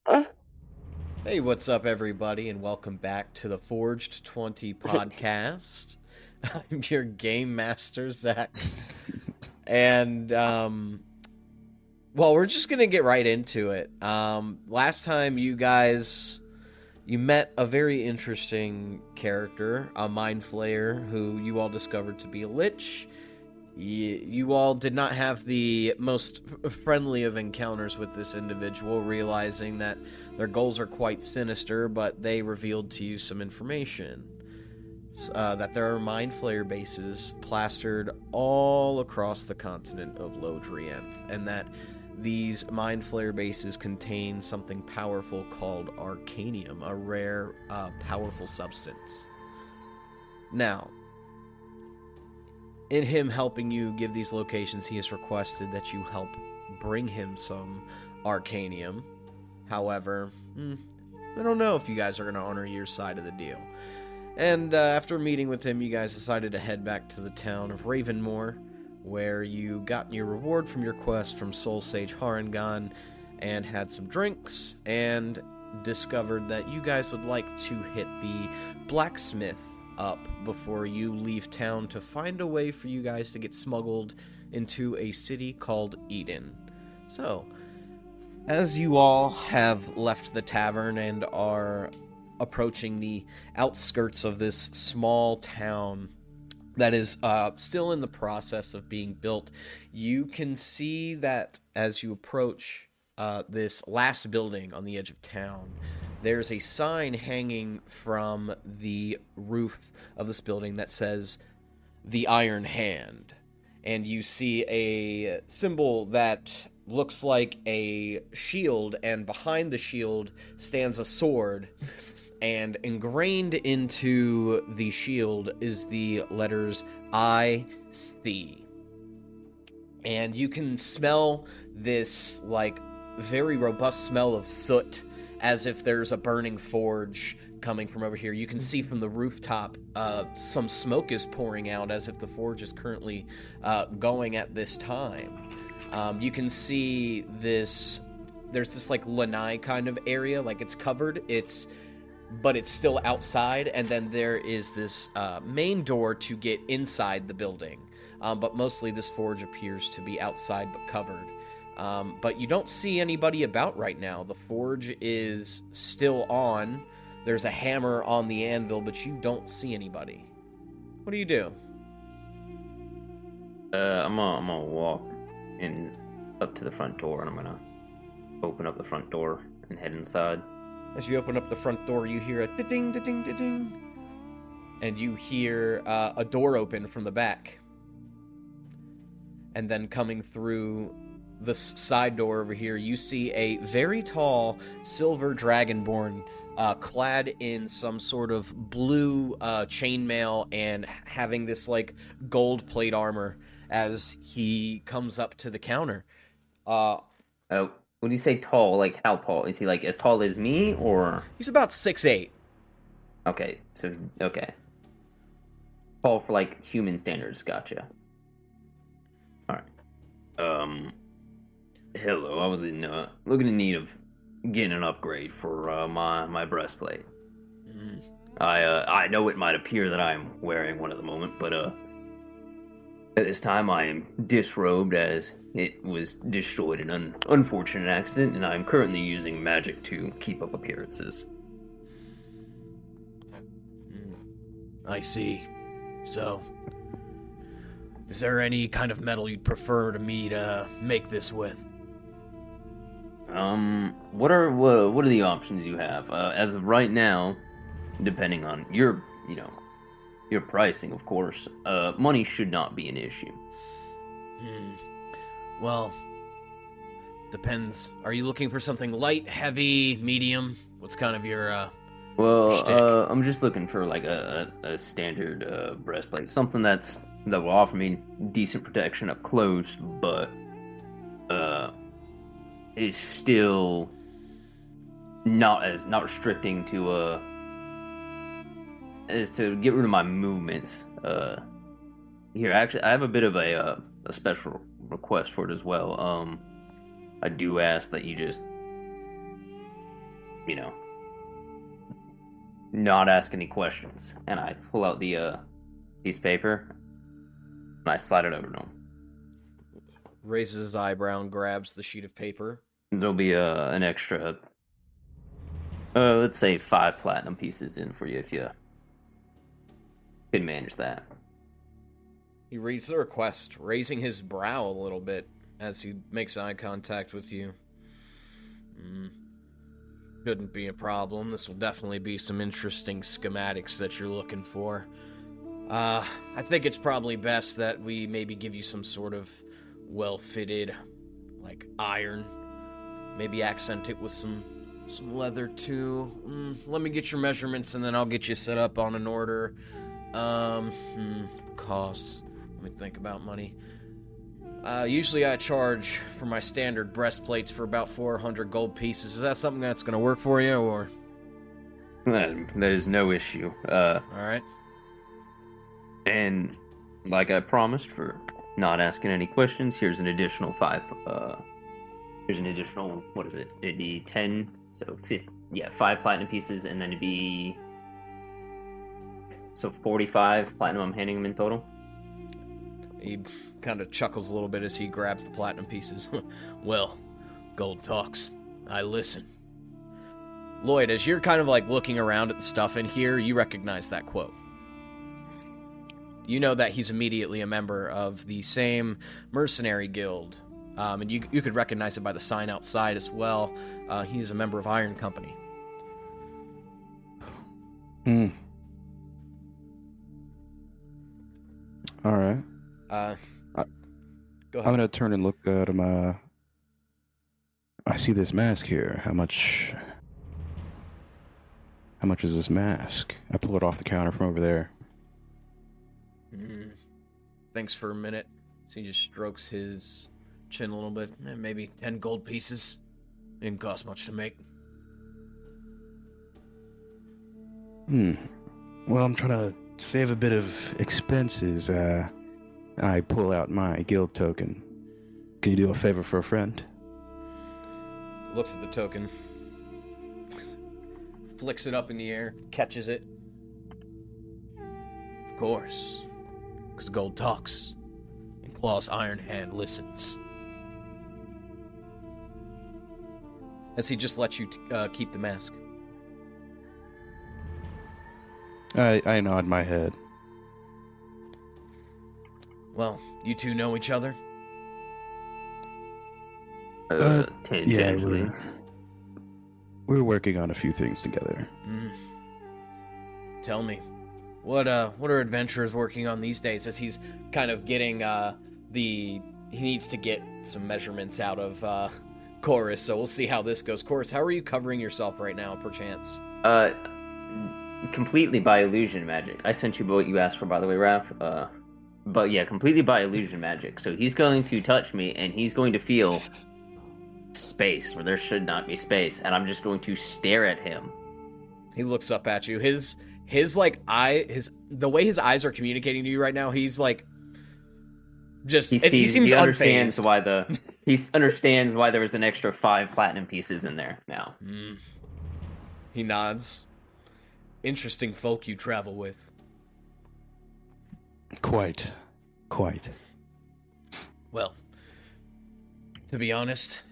Hey, what's up, everybody, and welcome back to the Forged 20 podcast. I'm your game master, Zach. And, well, we're just going to get right into it. Last time you met a very interesting character, a Mind Flayer, who you all discovered to be a Lich. You all did not have the most friendly of encounters with this individual, realizing that their goals are quite sinister, but they revealed to you some information. That there are Mind Flayer bases plastered all across the continent of Lodrienth, and that these Mind Flayer bases contain something powerful called Arcanium, a rare, powerful substance. Now, in him helping you give these locations, he has requested that you help bring him some Arcanium. However, I don't know if you guys are going to honor your side of the deal. And after meeting with him, you guys decided to head back to the town of Ravenmoor, where you got your reward from your quest from Soul Sage Harangan, and had some drinks, and discovered that you guys would like to hit the blacksmith up before you leave town to find a way for you guys to get smuggled into a city called Eden. So, as you all have left the tavern and are approaching the outskirts of this small town that is still in the process of being built, you can see that as you approach this last building on the edge of town, there's a sign hanging from the roof of this building that says, "The Iron Hand." And you see a symbol that looks like a shield, and behind the shield stands a sword. And ingrained into the shield is the letters IC. And you can smell this, like, very robust smell of soot, as if there's a burning forge coming from over here. You can see from the rooftop some smoke is pouring out, as if the forge is currently going at this time. You can see there's this like lanai kind of area, like it's covered, but it's still outside, and then there is this main door to get inside the building. But mostly this forge appears to be outside but covered. But you don't see anybody about right now. The forge is still on. There's a hammer on the anvil, but you don't see anybody. What do you do? I'm gonna walk in up to the front door, and I'm gonna open up the front door and head inside. As you open up the front door, you hear a ding, ding, ding, and you hear a door open from the back. And then coming through the side door over here, you see a very tall silver dragonborn clad in some sort of blue chainmail and having this like gold plate armor as he comes up to the counter. Oh, when you say tall, like how tall? Is he like as tall as me, or? He's about 6'8". Okay, so okay, tall for like human standards. Gotcha. All right. Hello. I was looking in need of getting an upgrade for my breastplate. I know it might appear that I'm wearing one at the moment, but at this time I am disrobed as it was destroyed in an unfortunate accident, and I'm currently using magic to keep up appearances. I see. So, is there any kind of metal you'd prefer to me to make this with? What are the options you have? As of right now, depending on your pricing, of course, money should not be an issue. Well, depends. Are you looking for something light, heavy, medium? What's kind of your, shtick? I'm just looking for like a standard breastplate, something that will offer me decent protection up close, but is still not restricting to is to get rid of my movements. Here, actually, I have a bit of a special request for it as well. I do ask that you just you know, not ask any questions. And I pull out the piece of paper and I slide it over to him. Raises his eyebrow and grabs the sheet of paper. There'll be an extra, let's say 5 platinum pieces in for you if you can manage that. He reads the request, raising his brow a little bit as he makes eye contact with you. Shouldn't be a problem. This will definitely be some interesting schematics that you're looking for. I think it's probably best that we maybe give you some sort of well-fitted, like, iron. Maybe accent it with some leather, too. Let me get your measurements, and then I'll get you set up on an order. Costs. Let me think about money. Usually I charge for my standard breastplates for about 400 gold pieces. Is that something that's going to work for you, or? There's no issue. Alright. And like I promised, for not asking any questions, here's an additional 5. Here's an additional, what is it? It'd be 10, so 5 platinum pieces, and then it'd be, so 45 platinum I'm handing him in total. He kind of chuckles a little bit as he grabs the platinum pieces. Well, gold talks. I listen. Lloyd, as you're kind of like looking around at the stuff in here, you recognize that quote. You know that he's immediately a member of the same mercenary guild. And you could recognize it by the sign outside as well. He's a member of Iron Company. All right. Go ahead. I'm gonna turn and look at him. I see this mask here. How much is this mask? I pull it off the counter from over there. Thanks for a minute. So he just strokes his chin a little bit. Maybe 10 gold pieces. Didn't cost much to make. Well, I'm trying to save a bit of expenses. I pull out my guild token. Can you do a favor for a friend? Looks at the token. Flicks it up in the air. Catches it. Of course. Because gold talks. And Claw's iron hand listens. As he just lets you keep the mask. I nod my head. Well, you two know each other? Tangentially. Yeah, we're working on a few things together. Tell me, what are adventurers working on these days? As he's kind of getting he needs to get some measurements out of Chorus, so we'll see how this goes. Chorus, how are you covering yourself right now, perchance? Completely by illusion magic. I sent you what you asked for, by the way, Raph. But yeah, completely by illusion magic. So he's going to touch me, and he's going to feel space where there should not be space, and I'm just going to stare at him. He looks up at you. His like the way his eyes are communicating to you right now, he's like just he seems he understands unfazed. he understands why there was an extra 5 platinum pieces in there now. He nods. Interesting folk you travel with. Quite. Well, to be honest,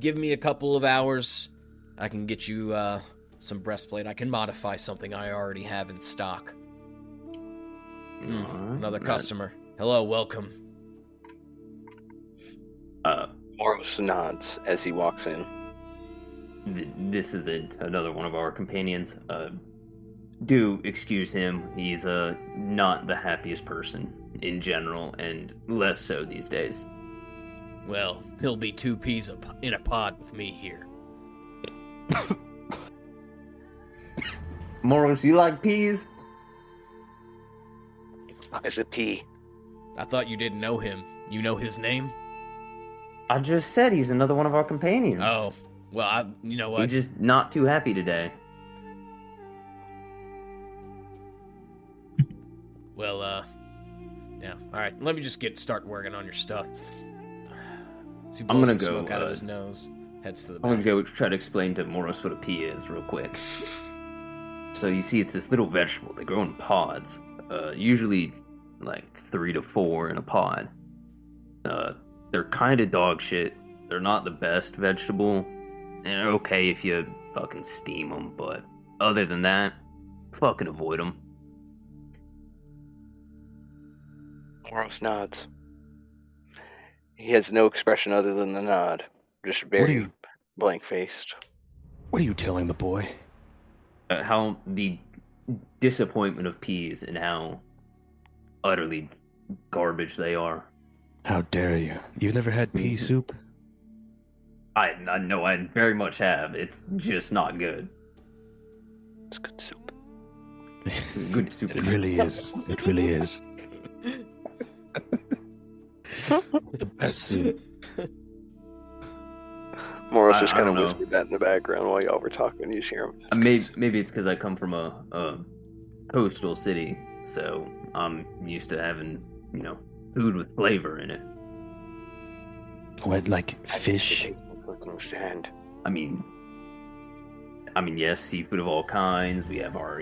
give me a couple of hours. I can get you some breastplate. I can modify something I already have in stock. Another customer. Hello, welcome. Moros nods as he walks in. This is another one of our companions. Do excuse him. He's not the happiest person in general, and less so these days. Well, he'll be 2 peas in a pod with me here. Moros, you like peas? Fuck is a pea? I thought you didn't know him. You know his name? I just said he's another one of our companions. Oh, well, you know what? He's just not too happy today. Well, yeah. All right, let me just start working on your stuff. So he blows some smoke out of his nose. Heads to the I'm back. gonna go try to explain to Moros what a pea is real quick. So you see, it's this little vegetable. They grow in pods, usually like 3 to 4 in a pod. They're kind of dog shit. They're not the best vegetable. They're okay if you fucking steam them, but other than that, fucking avoid them. Moros nods. He has no expression other than the nod, just What are very you, blank-faced. what are you telling the boy? How the disappointment of peas and how utterly garbage they are. How dare you? You've never had pea soup? I know I very much have. It's just not good. It's good soup. Good soup. It really is. It really is. The best soup. Moros I just kind of don't know. whispered that in the background while y'all were talking. You just hear him. Maybe it's because I come from a coastal city, so I'm used to having, food with flavor in it. What, like fish? Understand. I mean, yes, seafood of all kinds. We have our,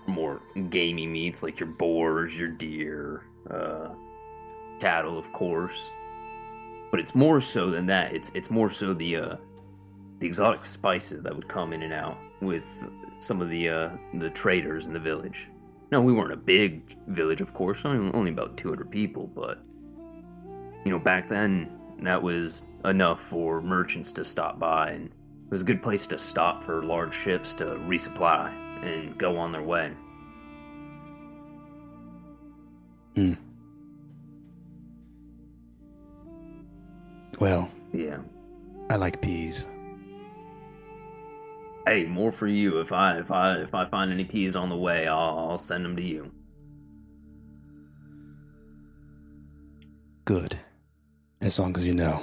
more gamey meats like your boars, your deer, cattle, of course. But it's more so than that. It's more so the exotic spices that would come in and out with some of the traders in the village. No, we weren't a big village, of course, only about 200 people, but back then that was enough for merchants to stop by, and it was a good place to stop for large ships to resupply and go on their way. Well, Yeah. I like peas. Hey, more for you. If I find any peas on the way, I'll send them to you. Good. As long as you know.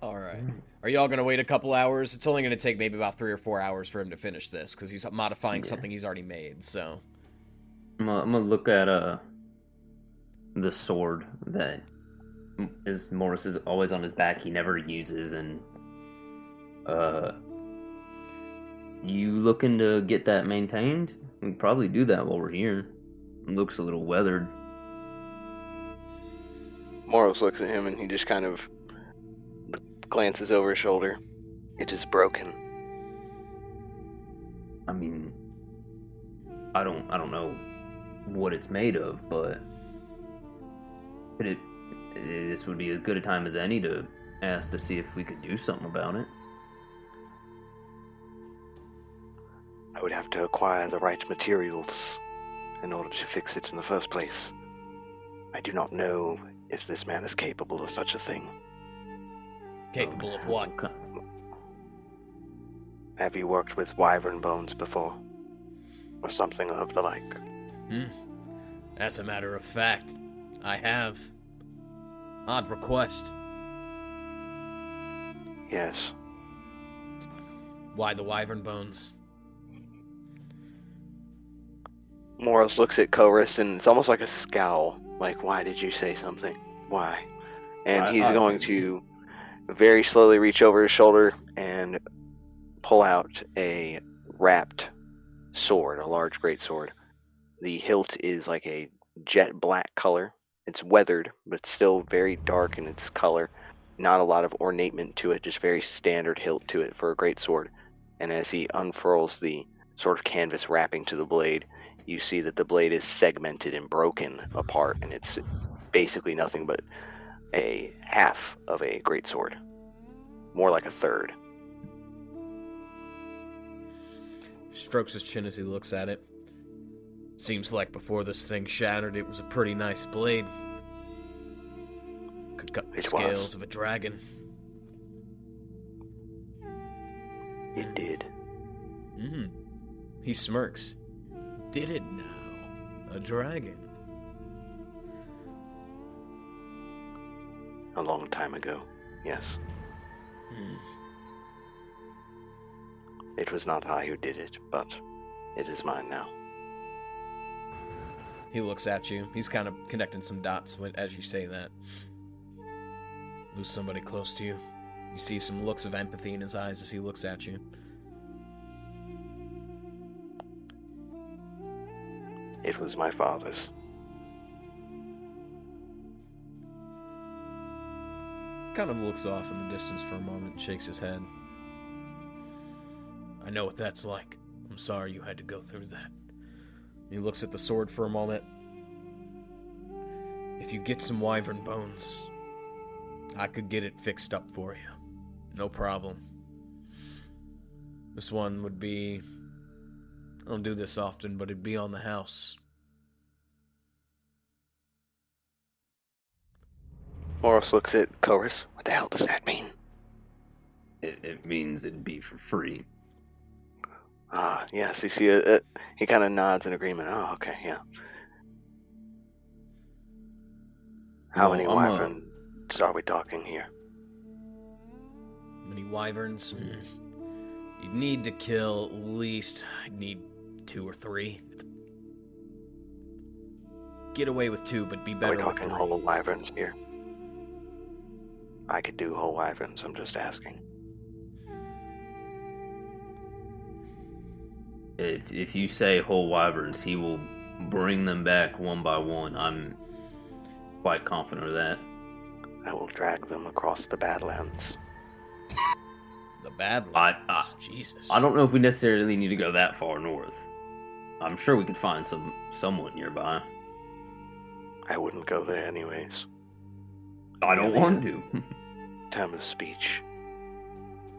All right. Are y'all gonna wait a couple hours? It's only gonna take maybe about 3 or 4 hours for him to finish this because he's modifying something he's already made. So I'm gonna look at the sword that Morris is always on his back. He never uses, and you looking to get that maintained? We can probably do that while we're here. It looks a little weathered. Moros looks at him and he just kind of glances over his shoulder. It is broken. I mean, I don't know what it's made of, but this would be as good a time as any to ask to see if we could do something about it. I would have to acquire the right materials in order to fix it in the first place. I do not know if this man is capable of such a thing. capable of what? Have you worked with wyvern bones before? Or something of the like? As a matter of fact, I have. Odd request. Yes. Why the wyvern bones? Moros looks at Chorus and it's almost like a scowl. Like, why did you say something? Why? And he's going to very slowly reach over his shoulder and pull out a wrapped sword, a large great sword. The hilt is like a jet black color. It's weathered, but still very dark in its color. Not a lot of ornament to it, just very standard hilt to it for a great sword. And as he unfurls the sort of canvas wrapping to the blade, you see that the blade is segmented and broken apart, and it's basically nothing but a half of a greatsword. More like a third. Strokes his chin as he looks at it. Seems like before this thing shattered, it was a pretty nice blade. Could cut the It scales was. of a dragon. It did. He smirks. Did it now? A dragon? A long time ago, yes. It was not I who did it, but it is mine now. He looks at you. He's kind of connecting some dots as you say that. Lose somebody close to you. You see some looks of empathy in his eyes as he looks at you. It was my father's. Kind of looks off in the distance for a moment and shakes his head. I know what that's like. I'm sorry you had to go through that. He looks at the sword for a moment. If you get some wyvern bones, I could get it fixed up for you. No problem. This one would be... I don't do this often, but it'd be on the house. Moros looks at Chorus. What the hell does that mean? It means it'd be for free. Ah, yes, you see, he kind of nods in agreement. Oh, okay, yeah. How many wyverns are we talking here? Many wyverns? You'd need to kill at least... I'd need 2 or 3. Get away with 2, but be better with 3. Are we talking whole wyverns here? I could do whole wyverns, I'm just asking. If you say whole wyverns, he will bring them back one by one. I'm quite confident of that. I will drag them across the Badlands. The Badlands? Jesus. I don't know if we necessarily need to go that far north. I'm sure we could find someone nearby. I wouldn't go there anyways. I don't want to. Time of speech.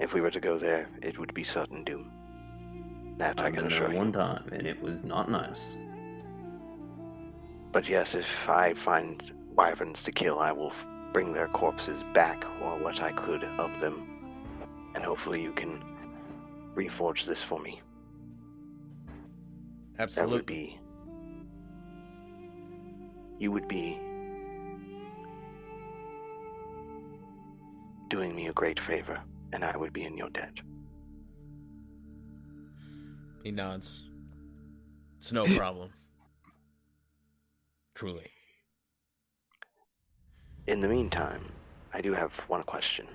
If we were to go there, it would be certain doom. That I I've can been assure there you. one time, and it was not nice. But yes, if I find wyverns to kill, I will bring their corpses back, or what I could of them. And hopefully you can reforge this for me. Absolutely. That would be... You would be... doing me a great favor, and I would be in your debt. He nods. It's no problem. Truly. In the meantime, I do have one question.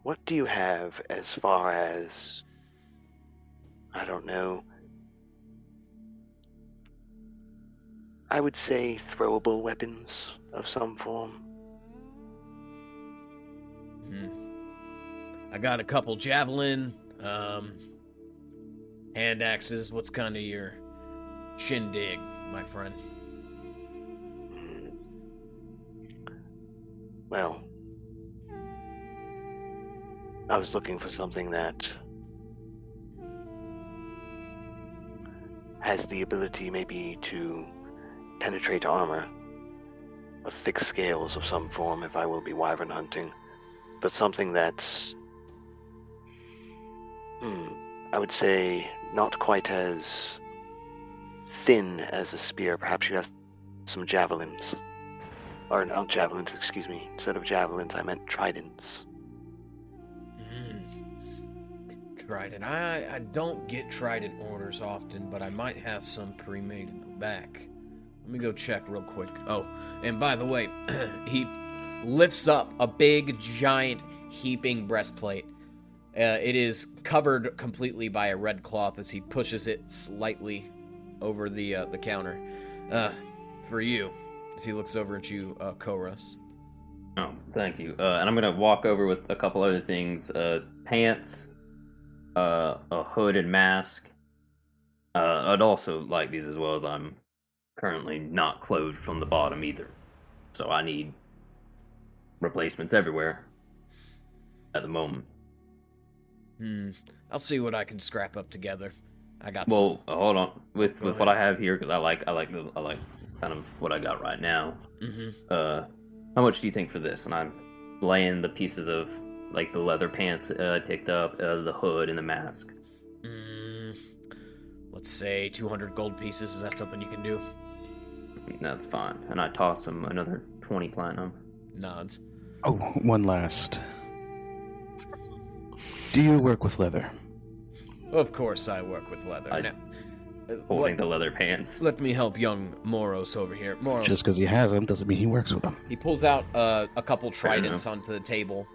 What do you have as far as, I don't know, I would say throwable weapons of some form? I got a couple javelin, hand axes. What's kind of your shindig, my friend? Well, I was looking for something that has the ability maybe to penetrate armor, or thick scales of some form if I will be wyvern hunting, but something that's, I would say, not quite as thin as a spear. Perhaps you have some javelins. Or not javelins, excuse me. Instead of javelins, I meant tridents. Trident. I don't get trident orders often, but I might have some pre-made in the back. Let me go check real quick. Oh, and by the way, he lifts up a big, giant, heaping breastplate. It is covered completely by a red cloth as he pushes it slightly over the counter. For you, as he looks over at you, Chorus. Oh, thank you. And I'm gonna walk over with a couple other things: pants, a hood and mask. I'd also like these as well, as I'm currently not clothed from the bottom either, so I need replacements everywhere at the moment. I'll see what I can scrap up together. I got Well, some. hold on. With Go what ahead. I have here, because I like kind of what I got right now. How much do you think for this? And I'm laying the pieces of like the leather pants I picked up, the hood, and the mask. Let's say 200 gold pieces. Is that something you can do? That's fine. And I toss him another 20 platinum. Nods. Oh, one last. Do you work with leather? Of course I work with leather. I Now, holding the leather pants. Let me help young Moros over here. Moros. Just because he has them doesn't mean he works with them. He pulls out a couple tridents onto the table.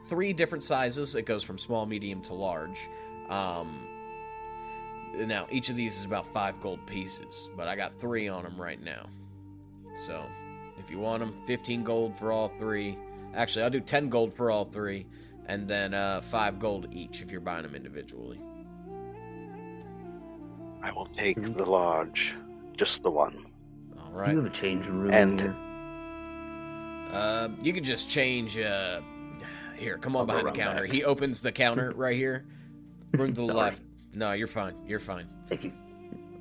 3 different sizes. It goes from small, medium to large. Now, each of these is about 5 gold pieces, but I got 3 on them right now. So, if you want them, 15 gold for all 3. Actually, I'll do 10 gold for all 3, and then 5 gold each if you're buying them individually. I will take the large, just the one. All right. You have a change room And- here. You can just change. Here, come on I'll go behind the around counter. back. He opens the counter right here. Room to the Sorry. left. No, you're fine. You're fine. Thank you.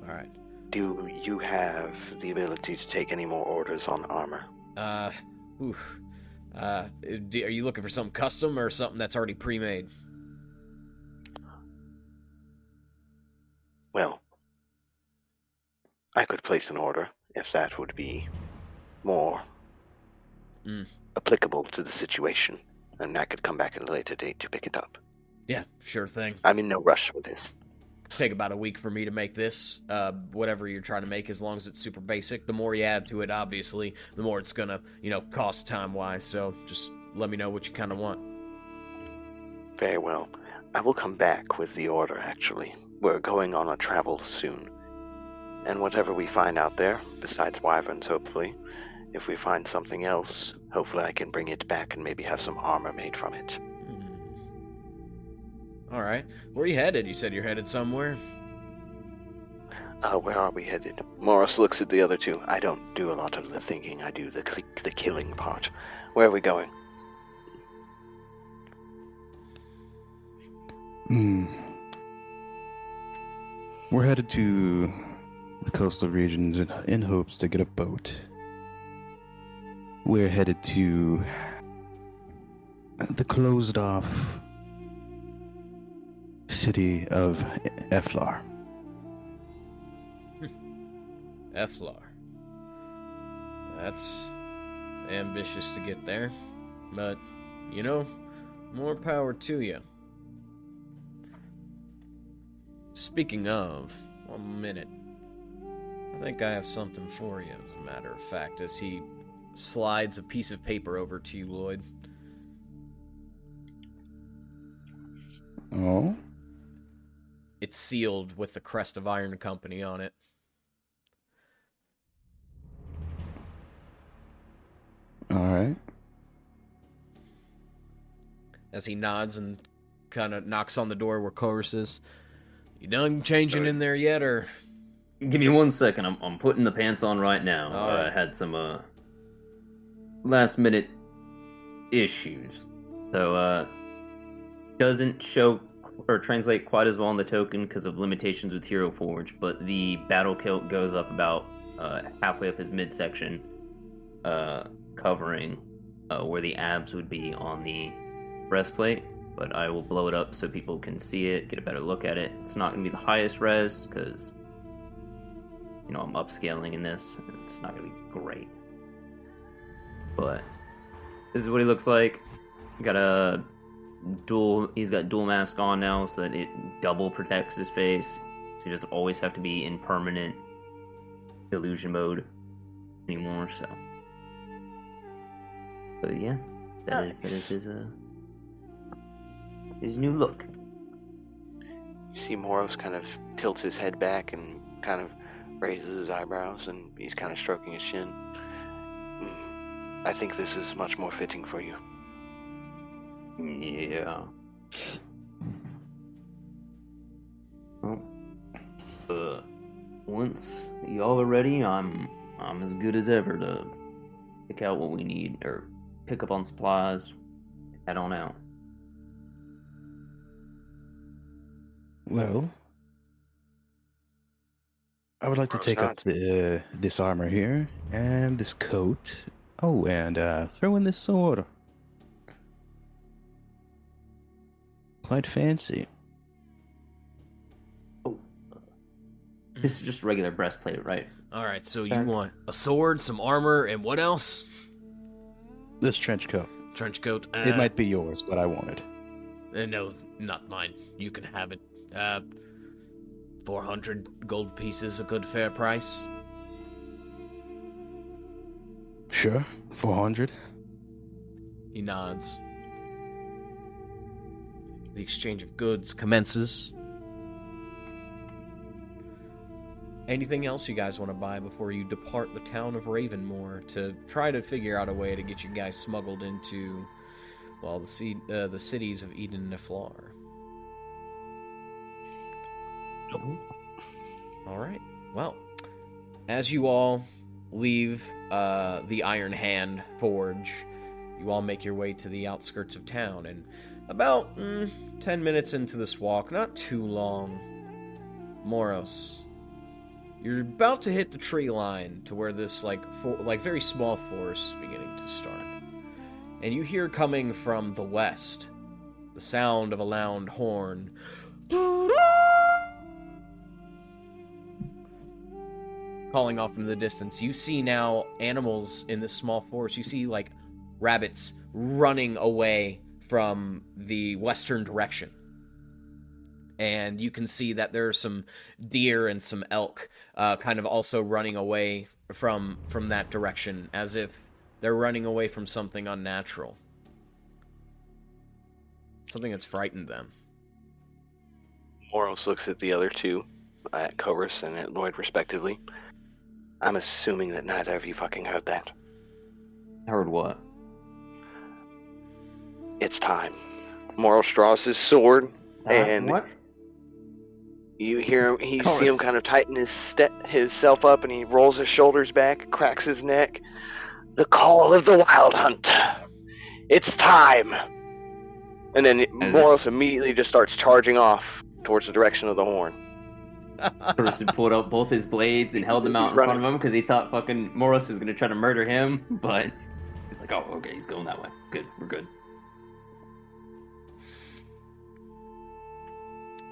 All right. Do you have the ability to take any more orders on armor? Oof. Are you looking for something custom or something that's already pre-made? Well, I could place an order if that would be more applicable to the situation, and I could come back at a later date to pick it up. Yeah, sure thing. I'm in no rush for this. Take about a week for me to make this. Whatever you're trying to make, as long as it's super basic. The more you add to it, obviously, the more it's gonna, cost time-wise. So just let me know what you kind of want. Very well. I will come back with the order, actually. We're going on a travel soon. And whatever we find out there, besides wyverns, hopefully, if we find something else, hopefully I can bring it back and maybe have some armor made from it. All right. Where are you headed? You said you're headed somewhere? Where are we headed? Morris looks at the other two. I don't do a lot of the thinking. I do the killing part. Where are we going? We're headed to the coastal regions in hopes to get a boat. We're headed to the closed-off city of Eflar. Eflar. That's ambitious to get there. But, more power to you. Speaking of, 1 minute. I think I have something for you, as a matter of fact, as he slides a piece of paper over to you, Lloyd. Oh? It's sealed with the crest of Iron Company on it. Alright. As he nods and kind of knocks on the door where Chorus is. You done changing in there yet, or? Give me 1 second. I'm putting the pants on right now. All right. I had some last minute issues, so doesn't show or translate quite as well on the token because of limitations with Hero Forge. But the battle kilt goes up about halfway up his midsection, covering where the abs would be on the breastplate. But I will blow it up so people can see it, get a better look at it. It's not going to be the highest res because, I'm upscaling in this. And it's not going to be great. But this is what he looks like. He's got dual mask on now so that it double protects his face. So he doesn't always have to be in permanent illusion mode anymore. So, but yeah, that is his new look. You see Moros kind of tilts his head back and kind of raises his eyebrows, and he's kind of stroking his chin. I think this is much more fitting for you. Yeah. Well, once y'all are ready, I'm as good as ever to pick out what we need or pick up on supplies, head on out. Well, I would like to take up this armor here, and this coat. Oh, and throw in this sword. Quite fancy. Oh, this is just regular breastplate, right? All right, so you want a sword, some armor, and what else? This trench coat. Trench coat. It might be yours, but I want it. No, not mine. You can have it. 400 gold pieces a good fair price? Sure, 400. He nods. The exchange of goods commences. Anything else you guys want to buy before you depart the town of Ravenmoor to try to figure out a way to get you guys smuggled into, well, the cities of Eden and Niflar? All right. Well, as you all leave the Iron Hand Forge, you all make your way to the outskirts of town, and about 10 minutes into this walk, not too long, Moros, you're about to hit the tree line to where this very small forest is beginning to start. And you hear coming from the west the sound of a loud horn. Calling off into the distance. You see now animals in this small forest. You see like rabbits running away from the western direction. And you can see that there are some deer and some elk kind of also running away from that direction, as if they're running away from something unnatural. Something that's frightened them. Moros looks at the other two, at Chorus and at Lloyd respectively. I'm assuming that neither of you fucking heard that. Heard what? It's time. Moros draws his sword, and what? you hear him. You Chorus. see him kind of tighten himself up, and he rolls his shoulders back, cracks his neck. The call of the Wild Hunt. It's time. And then Moros immediately just starts charging off towards the direction of the horn. Chorus had pulled out both his blades and held them out in front of him because he thought fucking Moros was going to try to murder him, but he's like, oh, okay, he's going that way. Good, we're good.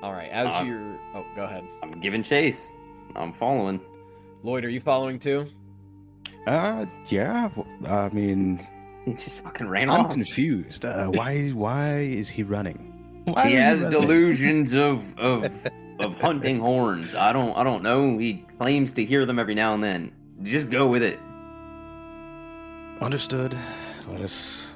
All right, as you're... Oh, go ahead. I'm giving chase. I'm following. Lloyd, are you following too? Yeah. I mean, He just fucking ran I'm off. confused. Why is he running? He has delusions of hunting horns. I don't know. He claims to hear them every now and then. Just go with it. Understood. Let us.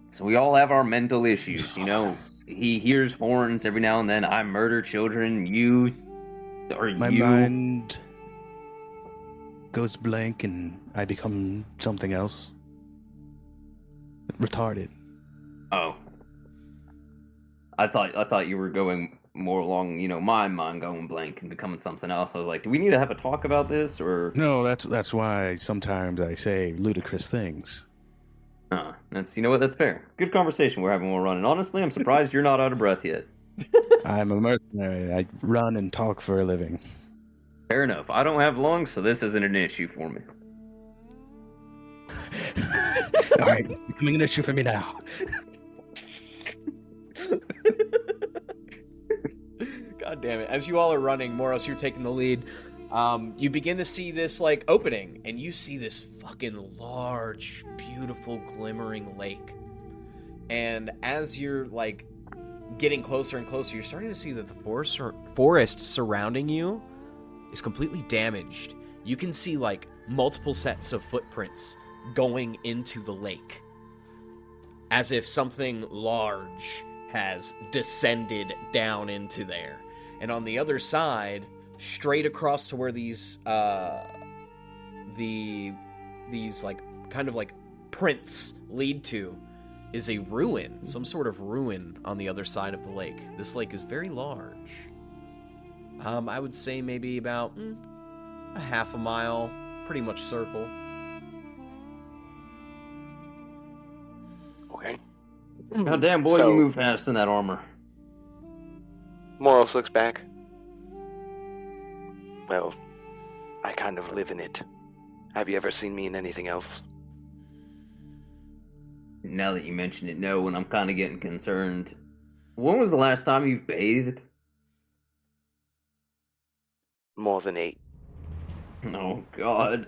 So we all have our mental issues, you know. He hears horns every now and then. I murder children. My mind goes blank and I become something else. Retarded. Oh. I thought you were going more along, you know, my mind going blank and becoming something else. I was like, do we need to have a talk about this, or? No, that's why sometimes I say ludicrous things. That's, you know what, that's fair. Good conversation we're having while we're running. Honestly, I'm surprised you're not out of breath yet. I'm a mercenary. I run and talk for a living. Fair enough. I don't have lungs, so this isn't an issue for me. All right, becoming an issue for me now. God damn it. As you all are running, Moros, you're taking the lead. You begin to see this, like, opening, and you see this fucking large, beautiful, glimmering lake. And as you're, like, getting closer and closer, you're starting to see that the forest surrounding you is completely damaged. You can see, like, multiple sets of footprints going into the lake, as if something large has descended down into there. And on the other side, straight across to where these like kind of like prints lead to, is a ruin, some sort of ruin on the other side of the lake. This lake is very large. I would say maybe about a half a mile, pretty much circle. Okay. God damn, boy, So- you move fast in that armor. Moros looks back. Well, I kind of live in it. Have you ever seen me in anything else? Now that you mention it, no, and I'm kind of getting concerned. When was the last time you've bathed? More than 8. Oh, God.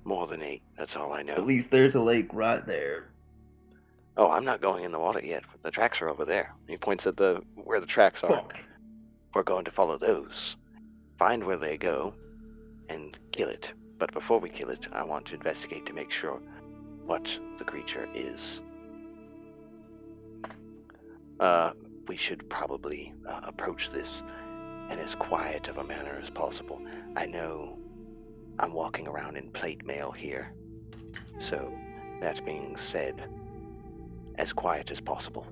More than 8. That's all I know. At least there's a lake right there. Oh, I'm not going in the water yet. The tracks are over there. He points at where the tracks are. Fuck. We're going to follow those. Find where they go and kill it. But before we kill it, I want to investigate to make sure what the creature is. We should probably approach this in as quiet of a manner as possible. I know I'm walking around in plate mail here, so that being said, as quiet as possible.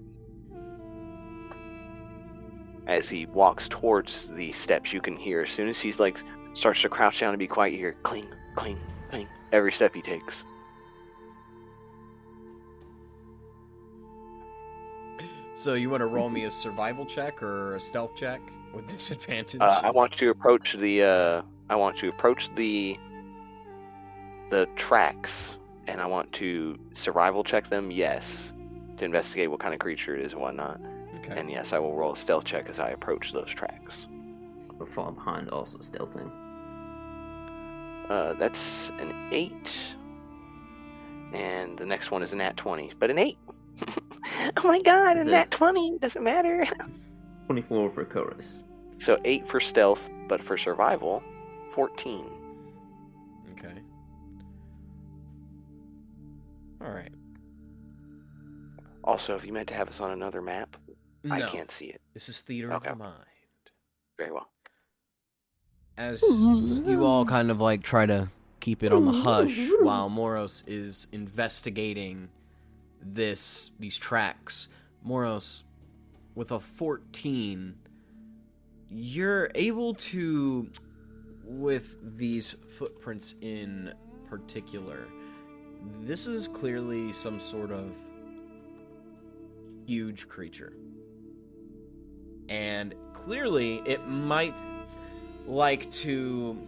As he walks towards the steps, you can hear, as soon as he's starts to crouch down and be quiet, you hear cling, cling, cling, every step he takes. So you want to roll me a survival check or a stealth check with disadvantage? I want to approach the tracks, and I want to survival check them, yes, to investigate what kind of creature it is and whatnot. Okay. And yes, I will roll a stealth check as I approach those tracks. We're falling behind, also stealthing. That's an 8, and the next one is a nat 20, but an 8. Oh my god, a nat 20, doesn't matter. 24 for chorus. So 8 for stealth, but for survival, 14. Okay. Alright. Also, if you meant to have us on another map, No. I can't see it. This is theater Okay. of the mind. Very well. As you all kind of try to keep it on the hush while Moros is investigating these tracks. Moros, with a 14, you're able to, with these footprints in particular, this is clearly some sort of huge creature. And clearly it might like to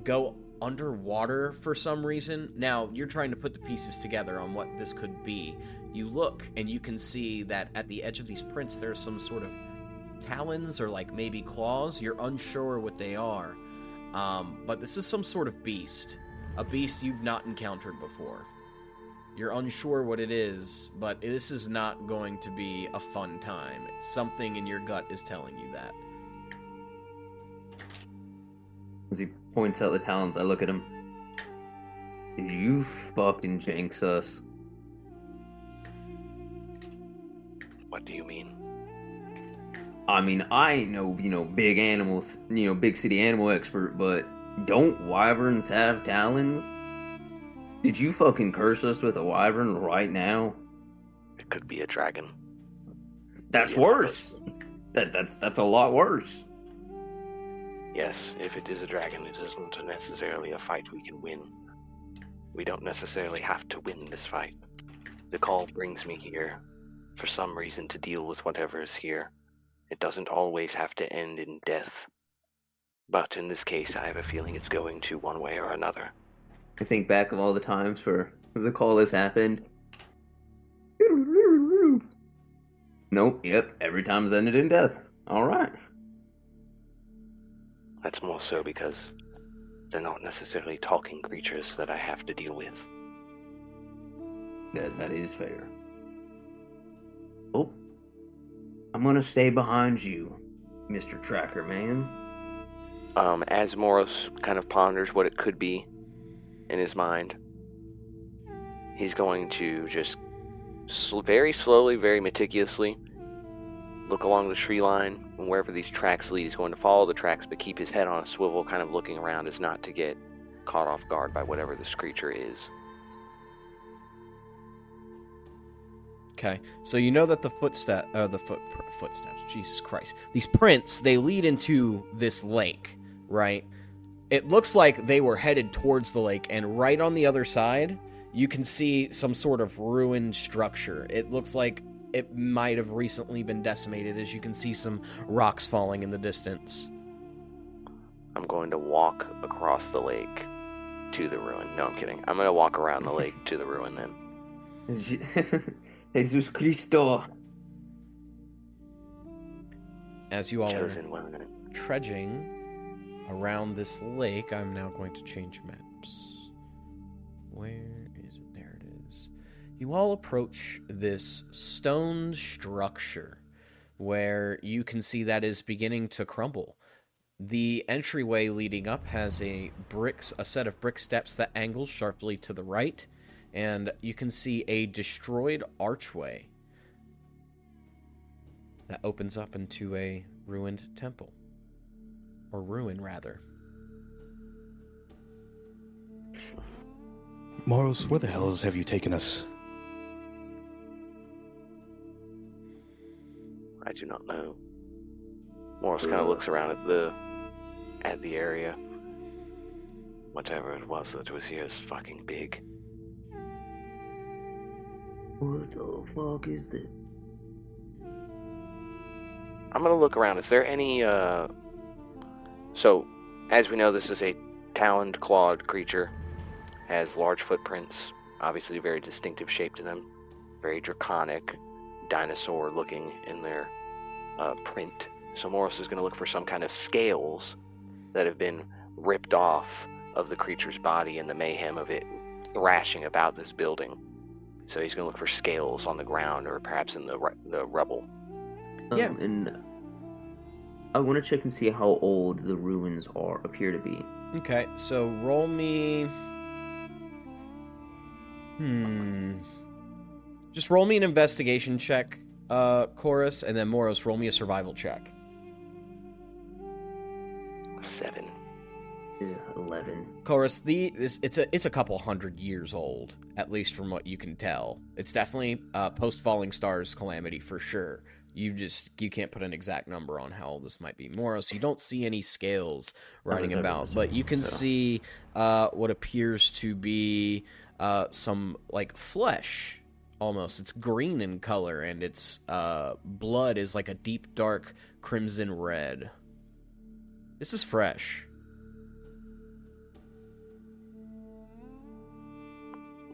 go underwater for some reason. Now, you're trying to put the pieces together on what this could be. You look, and you can see that at the edge of these prints, there's some sort of talons or maybe claws. You're unsure what they are. But this is some sort of beast. A beast you've not encountered before. You're unsure what it is, but this is not going to be a fun time. Something in your gut is telling you that. As he points out the talons, I look at him. Did you fucking jinx us? What do you mean? I mean, I ain't no, big animals, big city animal expert, but don't wyverns have talons? Did you fucking curse us with a wyvern right now? It could be a dragon. That's Yeah. worse. That's a lot worse. Yes, if it is a dragon, it isn't necessarily a fight we can win. We don't necessarily have to win this fight. The call brings me here, for some reason, to deal with whatever is here. It doesn't always have to end in death. But in this case, I have a feeling it's going to one way or another. I think back of all the times where the call has happened. Nope, yep, every time it's ended in death. Alright. That's more so because they're not necessarily talking creatures that I have to deal with. That is fair. Oh. I'm gonna stay behind you, Mr. Tracker Man. As Moros kind of ponders what it could be in his mind, he's going to just very slowly, very meticulously look along the tree line, and wherever these tracks lead, he's going to follow the tracks, but keep his head on a swivel, kind of looking around as not to get caught off guard by whatever this creature is. Okay, so you know that the footsteps, Jesus Christ, these prints, they lead into this lake, right? It looks like they were headed towards the lake, and right on the other side, you can see some sort of ruined structure. It looks like it might have recently been decimated, as you can see some rocks falling in the distance. I'm going to walk across the lake to the ruin. No, I'm kidding. I'm going to walk around the lake to the ruin then. Jesus Cristo. As you all are Chosen one. trudging around this lake, I'm now going to change maps. Where is it? There it is. You all approach this stone structure where you can see that is beginning to crumble. The entryway leading up has a set of brick steps that angles sharply to the right, and you can see a destroyed archway that opens up into a ruined temple. Or ruin, rather. Moros, where the hells have you taken us? I do not know. Morris kind of looks around at the area. Whatever it was that was here is fucking big. What the fuck is this? I'm gonna look around. Is there any, So, as we know, this is a taloned, clawed creature. Has large footprints, obviously a very distinctive shape to them. Very draconic, dinosaur-looking in their print. So Morris is gonna look for some kind of scales that have been ripped off of the creature's body in the mayhem of it thrashing about this building. So he's going to look for scales on the ground or perhaps in the rubble. Yeah. And I want to check and see how old the ruins appear to be. Okay, so roll me... Just roll me an investigation check, Chorus, and then Moros, roll me a survival check. 7. 11. Chorus, it's a couple hundred years old, at least from what you can tell. It's definitely post Falling Stars calamity for sure. You can't put an exact number on how old this might be. Moros, you don't see any scales riding about, but you can see what appears to be some like flesh. Almost, it's green in color, and its blood is like a deep, dark crimson red. This is fresh.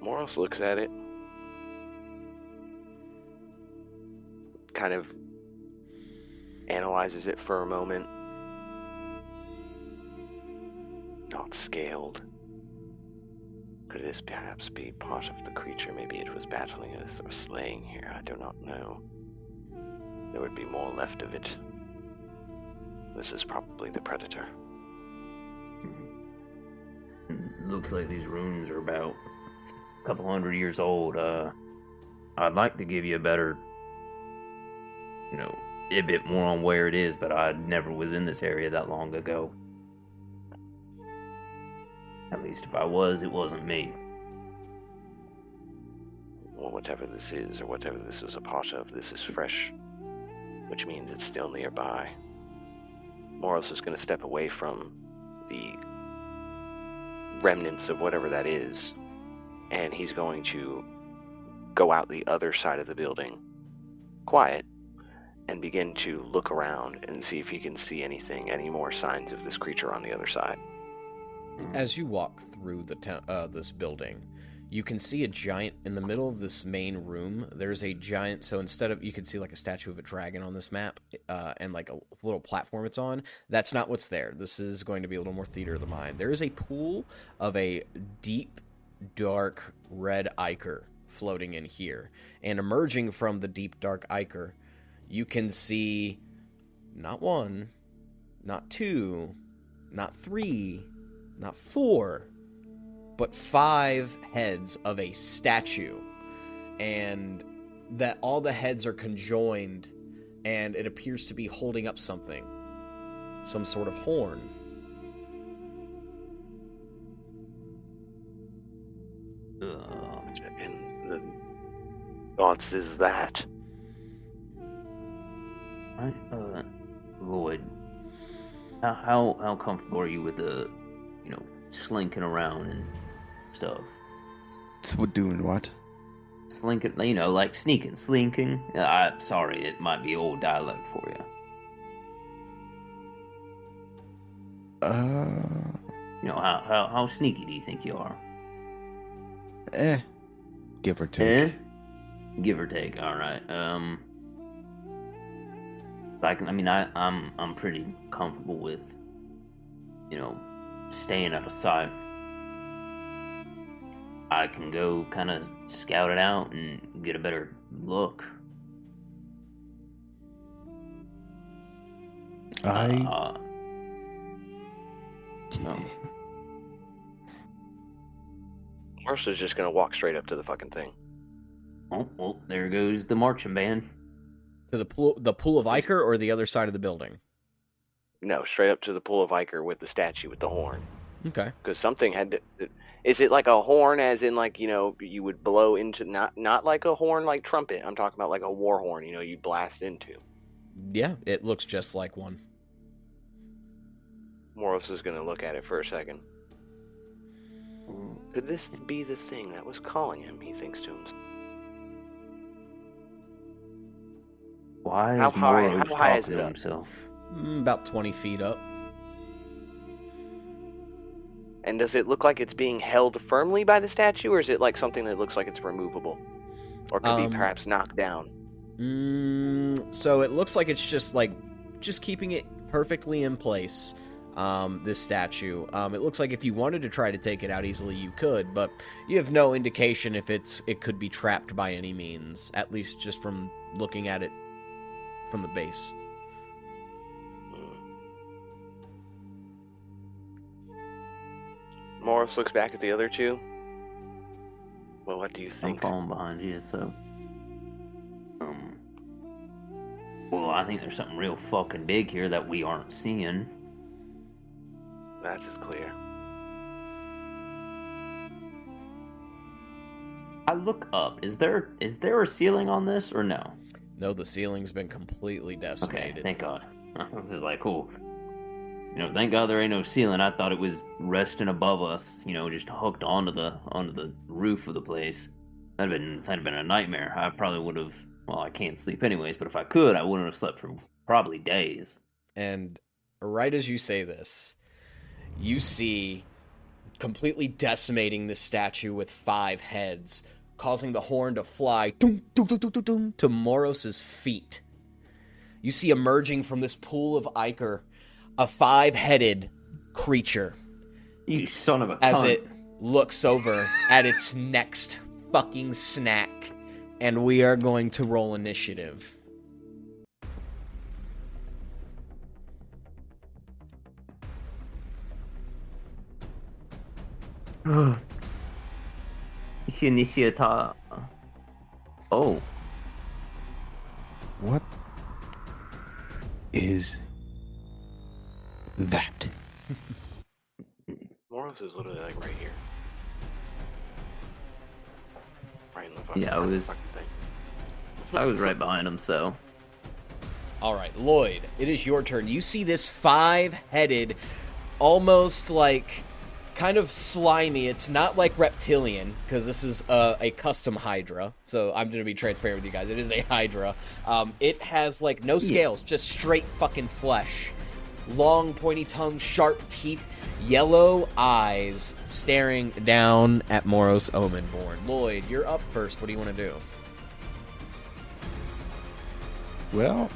Moros looks at it, kind of analyzes it for a moment. Not scaled. Could this perhaps be part of the creature? Maybe it was battling us or slaying here. I do not know. There would be more left of it. This is probably the predator. Looks like these ruins are about a couple hundred years old. I'd like to give you a better, a bit more on where it is, but I never was in this area that long ago. At least if I was, it wasn't me. Well, whatever this is, or whatever this was a part of, this is fresh, which means it's still nearby. Moros is going to step away from the remnants of whatever that is, and he's going to go out the other side of the building, quiet, and begin to look around and see if he can see any more signs of this creature on the other side. As you walk through this building, you can see a giant in the middle of this main room. There's a giant, so instead of, you can see like a statue of a dragon on this map, and like a little platform it's on. That's not what's there. This is going to be a little more theater of the mind. There is a pool of a deep, dark red ichor floating in here, and emerging from the deep, dark ichor, you can see not 1, not 2, not 3, not 4, but 5 heads of a statue, and that all the heads are conjoined, and it appears to be holding up something, some sort of horn. And the gods is that? Lloyd, how comfortable are you with the, slinking around and stuff? So doing what? Slinking, like sneaking, slinking. Sorry, it might be old dialect for you. How sneaky do you think you are? Give or take. Give or take. All right. I'm pretty comfortable with, staying out of sight. I can go kind of scout it out and get a better look. Yeah. Moros is just gonna walk straight up to the fucking thing. Oh, well, there goes the marching band. To the pool of Iker, or the other side of the building? No, straight up to the pool of Iker with the statue with the horn. Okay. Because something had to. Is it like a horn, as in like, you know, you would blow into, not like a horn like trumpet? I'm talking about like a war horn, you know, you blast into. Yeah, it looks just like one. Moros is gonna look at it for a second. Could this be the thing that was calling him? He thinks to himself. Why How is high- Moros how high is talking it to up? himself? About 20 feet up. And does it look like it's being held firmly by the statue, or is it like something that looks like it's removable? Or could be perhaps knocked down? So it looks like it's just keeping it perfectly in place. This statue. It looks like if you wanted to try to take it out easily, you could, but you have no indication if it could be trapped by any means, at least just from looking at it from the base. Moros looks back at the other two. Well, what do you I'm think? falling behind you, so... Well, I think there's something real fucking big here that we aren't seeing. That is clear. I look up. Is there a ceiling on this, or no? No, the ceiling's been completely Okay, decimated. thank God. I was like, cool. You know, thank God there ain't no ceiling. I thought it was resting above us, you know, just hooked onto the roof of the place. That'd have been a nightmare. I probably would have. Well, I can't sleep anyways, but if I could, I wouldn't have slept for probably days. And right as you say this, you see completely decimating this statue with 5 heads, causing the horn to fly to Moros's feet. You see emerging from this pool of Iker a 5-headed creature. You son of a As cunt. it looks over at its next fucking snack. And we are going to roll initiative. Initiata. Oh. What is that? Moros is literally like right here. Right in the fucking, Yeah, I was right behind him, so. Alright, Lloyd, it is your turn. You see this 5-headed, almost like, kind of slimy. It's not like reptilian, because this is a custom Hydra. So I'm going to be transparent with you guys. It is a Hydra. It has, like, no scales, just straight fucking flesh. Long, pointy tongue, sharp teeth, yellow eyes, staring down at Moros Omenborn. Lloyd, you're up first. What do you want to do? Well,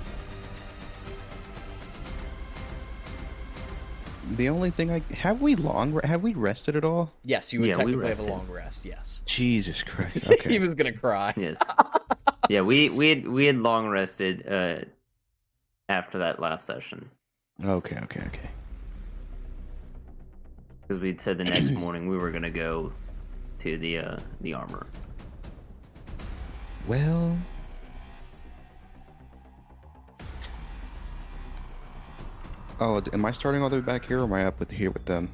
the only thing have we rested at all? Yes, you would Yeah, we technically have a rested. long rest, yes. Jesus Christ. Okay. He was going to cry. Yes. Yeah, we had long rested after that last session. Okay. Because we'd said the next morning we were gonna go to the armor. Well, oh, am I starting all the way back here, or am I up here with them?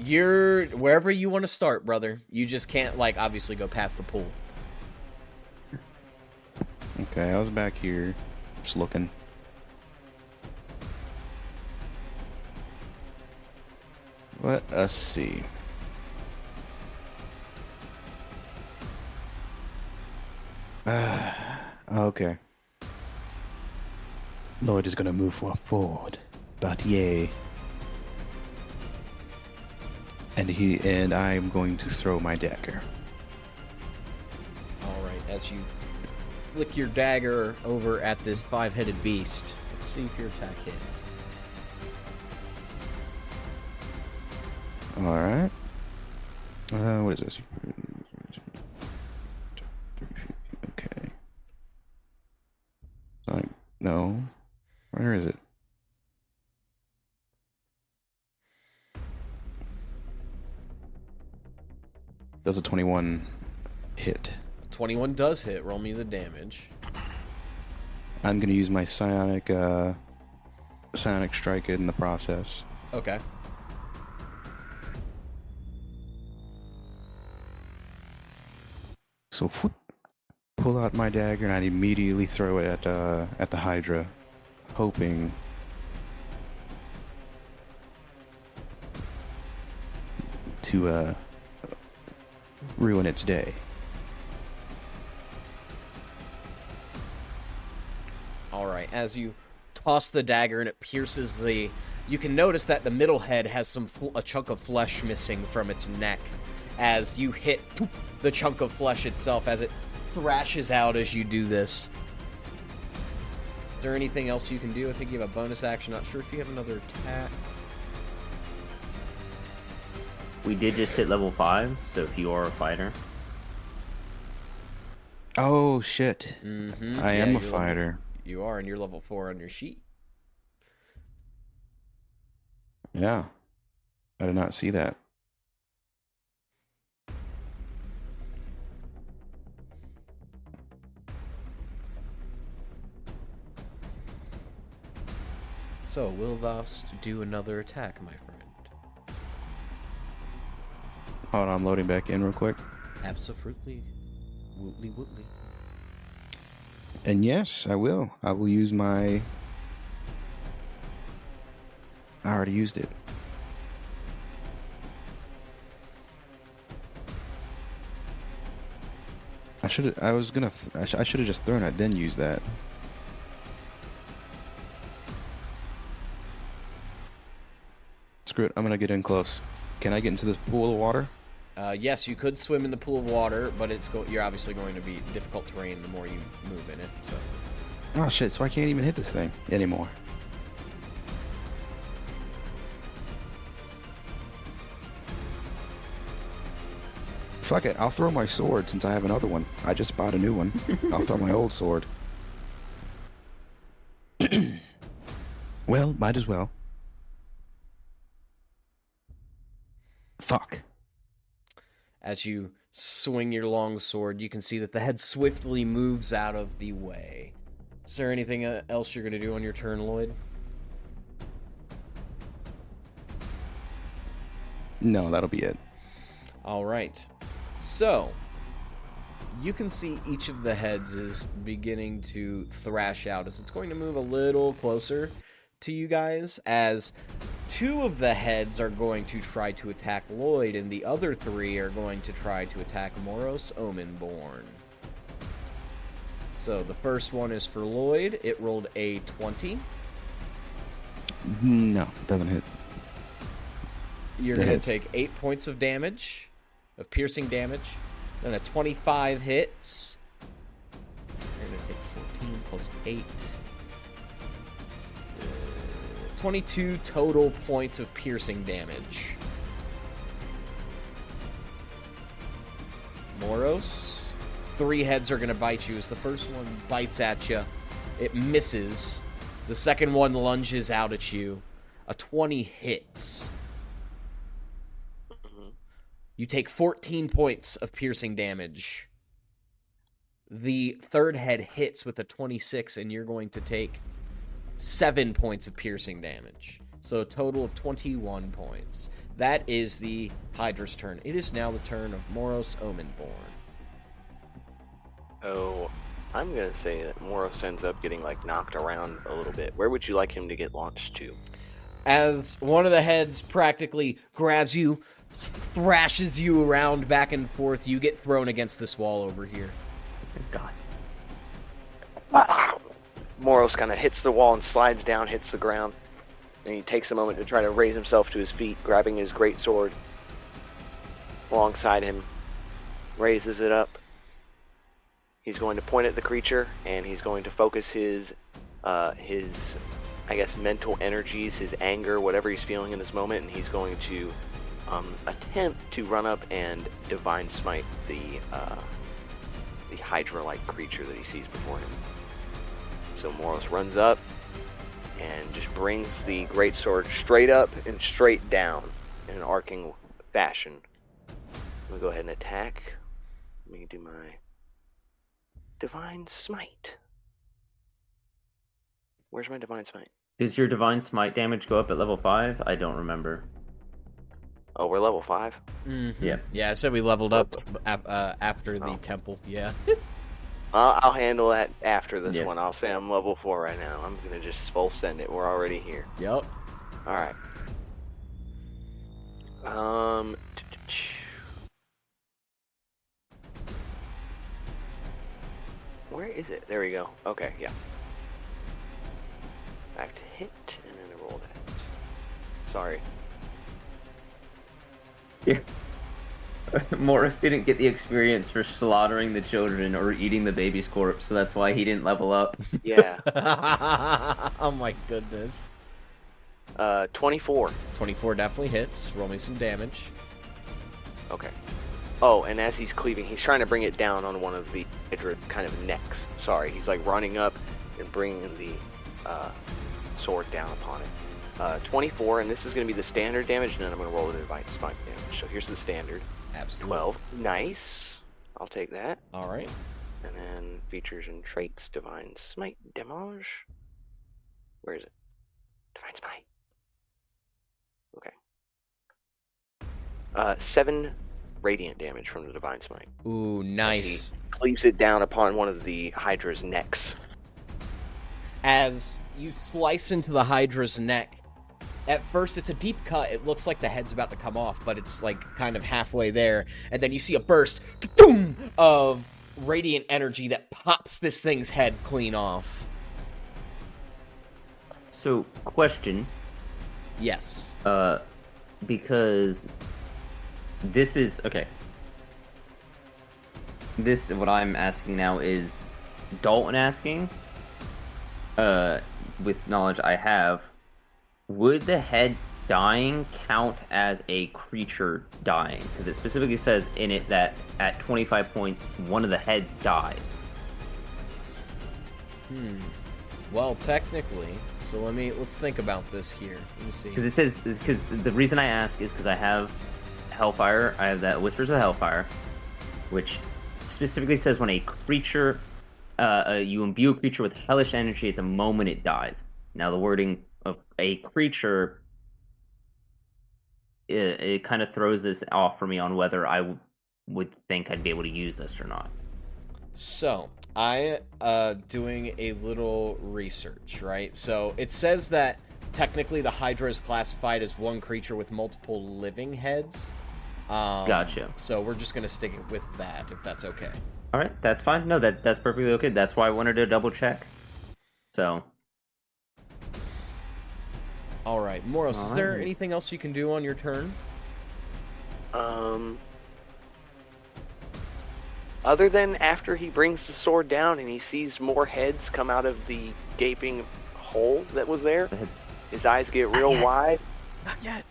You're wherever you want to start, brother. You just can't, like, obviously go past the pool. Okay, I was back here, just looking. Let us see. Okay. Lloyd is gonna move forward, but yay. And I'm going to throw my dagger. Alright, as you flick your dagger over at this 5-headed beast, let's see if your attack hits. Alright. What is this? Okay. Like, no. Where is it? Does a 21 hit? 21 does hit. Roll me the damage. I'm gonna use my psionic strike in the process. Okay. So pull out my dagger and I'd immediately throw it at the Hydra, hoping to ruin its day. Alright, as you toss the dagger and it pierces the... You can notice that the middle head has a chunk of flesh missing from its neck as you hit the chunk of flesh itself as it thrashes out as you do this. Is there anything else you can do? I think you have a bonus action. Not sure if you have another attack. We did just hit level 5, so if you are a fighter... Oh, shit. Mm-hmm. I am a fighter. You are, and you're level 4 on your sheet. Yeah. I did not see that. So, will thus do another attack, my friend? Hold on, I'm loading back in real quick. Absolutely. Wootly wootly. And yes, I will. I will use my... I already used it. I should have... I should have just thrown it, then used that. Screw it, I'm gonna get in close. Can I get into this pool of water? Yes, you could swim in the pool of water, but you're obviously going to be difficult terrain the more you move in it. So. Oh shit, so I can't even hit this thing anymore. Fuck it, I'll throw my sword since I have another one. I just bought a new one. I'll throw my old sword. Well, might as well. Fuck. As you swing your long sword, you can see that the head swiftly moves out of the way. Is there anything else you're going to do on your turn, Lloyd? No, that'll be it. All right. So, you can see each of the heads is beginning to thrash out as it's going to move a little closer to you guys, as 2 of the heads are going to try to attack Lloyd, and the other 3 are going to try to attack Moros Omenborn. So the first one is for Lloyd. It rolled a 20. No, doesn't hit. You're going to take 8 points of damage, of piercing damage. Then a 25 hits. You're going to take 14 plus 8. 22 total points of piercing damage. Moros, 3 heads are going to bite you. As the first one bites at you, it misses. The second one lunges out at you. A 20 hits. You take 14 points of piercing damage. The third head hits with a 26, and you're going to take 7 points of piercing damage. So a total of 21 points. That is the Hydra's turn. It is now the turn of Moros Omenborn. Oh, I'm going to say that Moros ends up getting knocked around a little bit. Where would you like him to get launched to? As one of the heads practically grabs you, thrashes you around back and forth, you get thrown against this wall over here. God. Moros kind of hits the wall and slides down, hits the ground. And he takes a moment to try to raise himself to his feet, grabbing his great sword alongside him. Raises it up. He's going to point at the creature, and he's going to focus his I guess, mental energies, his anger, whatever he's feeling in this moment, and he's going to attempt to run up and divine smite the Hydra-like creature that he sees before him. So Moros runs up and just brings the greatsword straight up and straight down in an arcing fashion. I'm gonna go ahead and attack. Let me do my divine smite. Where's my divine smite? Does your divine smite damage go up at level 5? I don't remember. Oh, we're level 5? Mm-hmm. Yeah. Yeah, I said we leveled up after the temple. Yeah. I'll handle that after this Yeah. one. I'll say I'm level 4 right now. I'm gonna just full send it. We're already here. Yep. Alright. Where is it? There we go. Okay, yeah. Back to hit, and then I roll that. Sorry. Yeah. Morris didn't get the experience for slaughtering the children or eating the baby's corpse, so that's why he didn't level up. Yeah. Oh my goodness. 24. 24 definitely hits. Roll me some damage. Okay. Oh, and as he's cleaving, he's trying to bring it down on one of the Hydra kind of necks. Sorry, he's like running up and bringing the sword down upon it. 24, and this is going to be the standard damage, and then I'm going to roll the divine smite damage. So here's the standard. Absolutely. 12. Nice. I'll take that. All right. And then features and traits, divine smite damage. Where is it? Divine smite. Okay. 7 radiant damage from the divine smite. Ooh, nice. He cleaves it down upon one of the Hydra's necks. As you slice into the Hydra's neck, at first it's a deep cut. It looks like the head's about to come off, but it's like kind of halfway there. And then you see a burst of radiant energy that pops this thing's head clean off. So, question. Yes. Because this is okay. This what I'm asking now is Dalton asking. With knowledge I have, would the head dying count as a creature dying? Because it specifically says in it that at 25 points, one of the heads dies. Well, technically. So let's think about this here. Let me see. Because the reason I ask is because I have Hellfire. I have that Whispers of Hellfire, which specifically says when a creature, you imbue a creature with hellish energy at the moment it dies. Now the wording of a creature, it kind of throws this off for me on whether I would think I'd be able to use this or not. So, I doing a little research, right? So, it says that technically the Hydra is classified as one creature with multiple living heads. Gotcha. So, we're just going to stick with that, if that's okay. All right, that's fine. No, that's perfectly okay. That's why I wanted to double check. So. All right, Moros, is there anything else you can do on your turn? Other than after he brings the sword down and he sees more heads come out of the gaping hole that was there, his eyes get real wide. Not yet.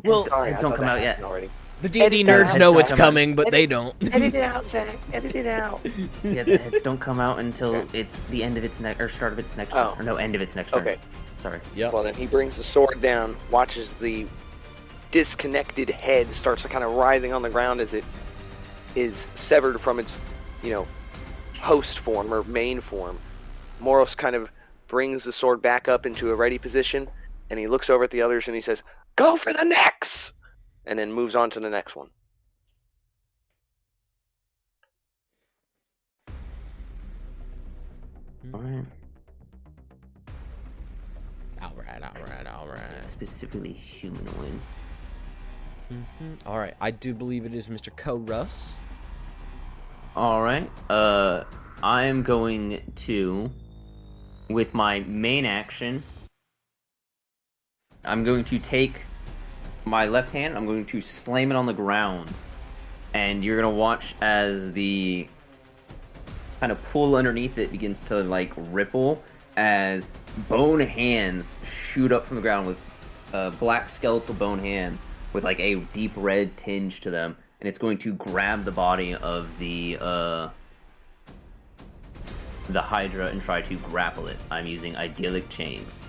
Well, Heads don't come out yet. Already. The D&D nerds know it's coming, but they don't. Edit it out, Zach. Edit it out. Yeah, the heads don't come out until it's the end of its next or start of its next turn. Or no, end of its next turn. Okay. Sorry. Yep. Well, then he brings the sword down, watches the disconnected head starts to kind of writhing on the ground as it is severed from its, host form or main form. Moros kind of brings the sword back up into a ready position, and he looks over at the others and he says, "Go for the necks!" And then moves on to the next one. Alright. Alright. Specifically humanoid. Alright, I do believe it is Mr. Russ. Alright. I am going to, with my main action, I'm going to take my left hand, I'm going to slam it on the ground. And you're going to watch as the kind of pool underneath it begins to, ripple as bone hands shoot up from the ground with black skeletal bone hands with like a deep red tinge to them, and it's going to grab the body of the Hydra and try to grapple it. I'm using idyllic chains.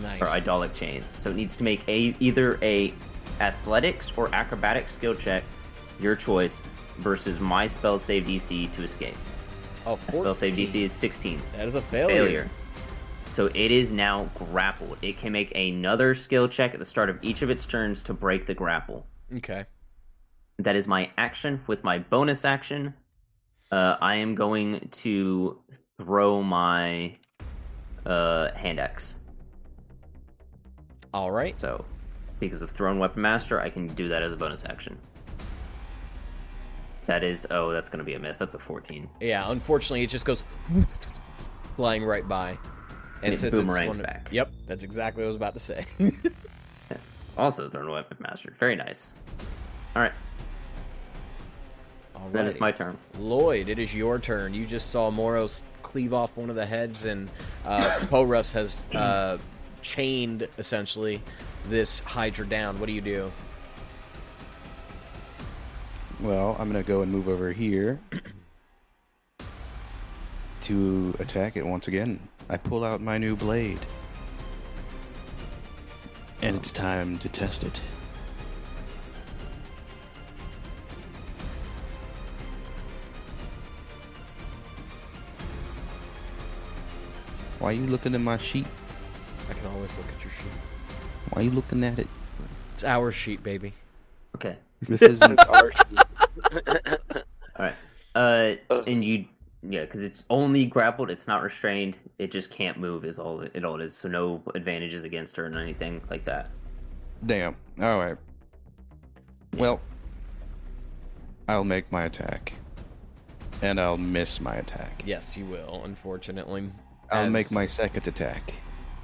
Nice. Or idolic chains. So it needs to make either a athletics or acrobatics skill check, your choice, versus my spell save DC to escape. Oh, my spell save DC is 16. That is a failure. So it is now grappled. It can make another skill check at the start of each of its turns to break the grapple. Okay. That is my action. With my bonus action, I am going to throw my hand axe. All right. So, because of Thrown Weapon Master, I can do that as a bonus action. That is... Oh, that's going to be a miss. That's a 14. Yeah, unfortunately, it just goes flying right by. And it boomerangs back. Yep, that's exactly what I was about to say. Also Thrown Weapon Master. Very nice. Alright. That is my turn. Lloyd, it is your turn. You just saw Moros cleave off one of the heads, and Porus has chained, essentially, this Hydra down. What do you do? Well, I'm going to go and move over here to attack it once again. I pull out my new blade. And it's time to test it. Why are you looking at my sheet? I can always look at your sheet. Why are you looking at it? It's our sheet, baby. Okay. This isn't Our Alright. And you... Yeah, because it's only grappled, it's not restrained, it just can't move is all it is, so no advantages against her and anything like that. Damn. Alright. Well, I'll make my attack. And I'll miss my attack. Yes, you will, unfortunately. I'll make my second attack.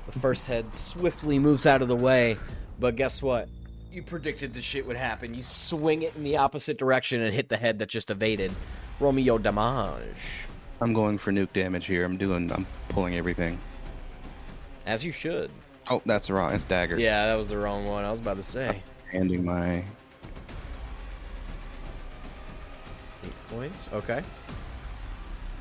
The first head swiftly moves out of the way, but guess what? You predicted this shit would happen. You swing it in the opposite direction and hit the head that just evaded. Roll me your damage. I'm going for nuke damage here. I'm pulling everything. As you should. Oh, that's wrong. It's dagger. Yeah, that was the wrong one. I was about to say. Handing my 8 points. Okay.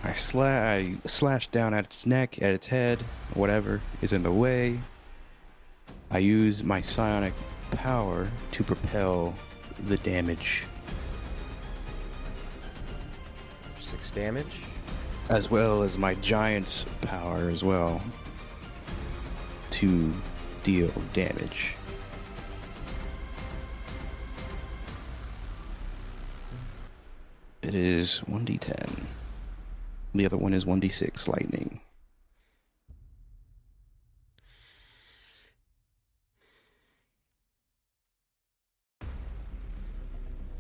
I slash down at its neck, at its head, whatever is in the way. I use my psionic power to propel the damage. 6 damage. As well as my giant's power as well to deal damage. It is 1d10. The other one is 1d6 lightning.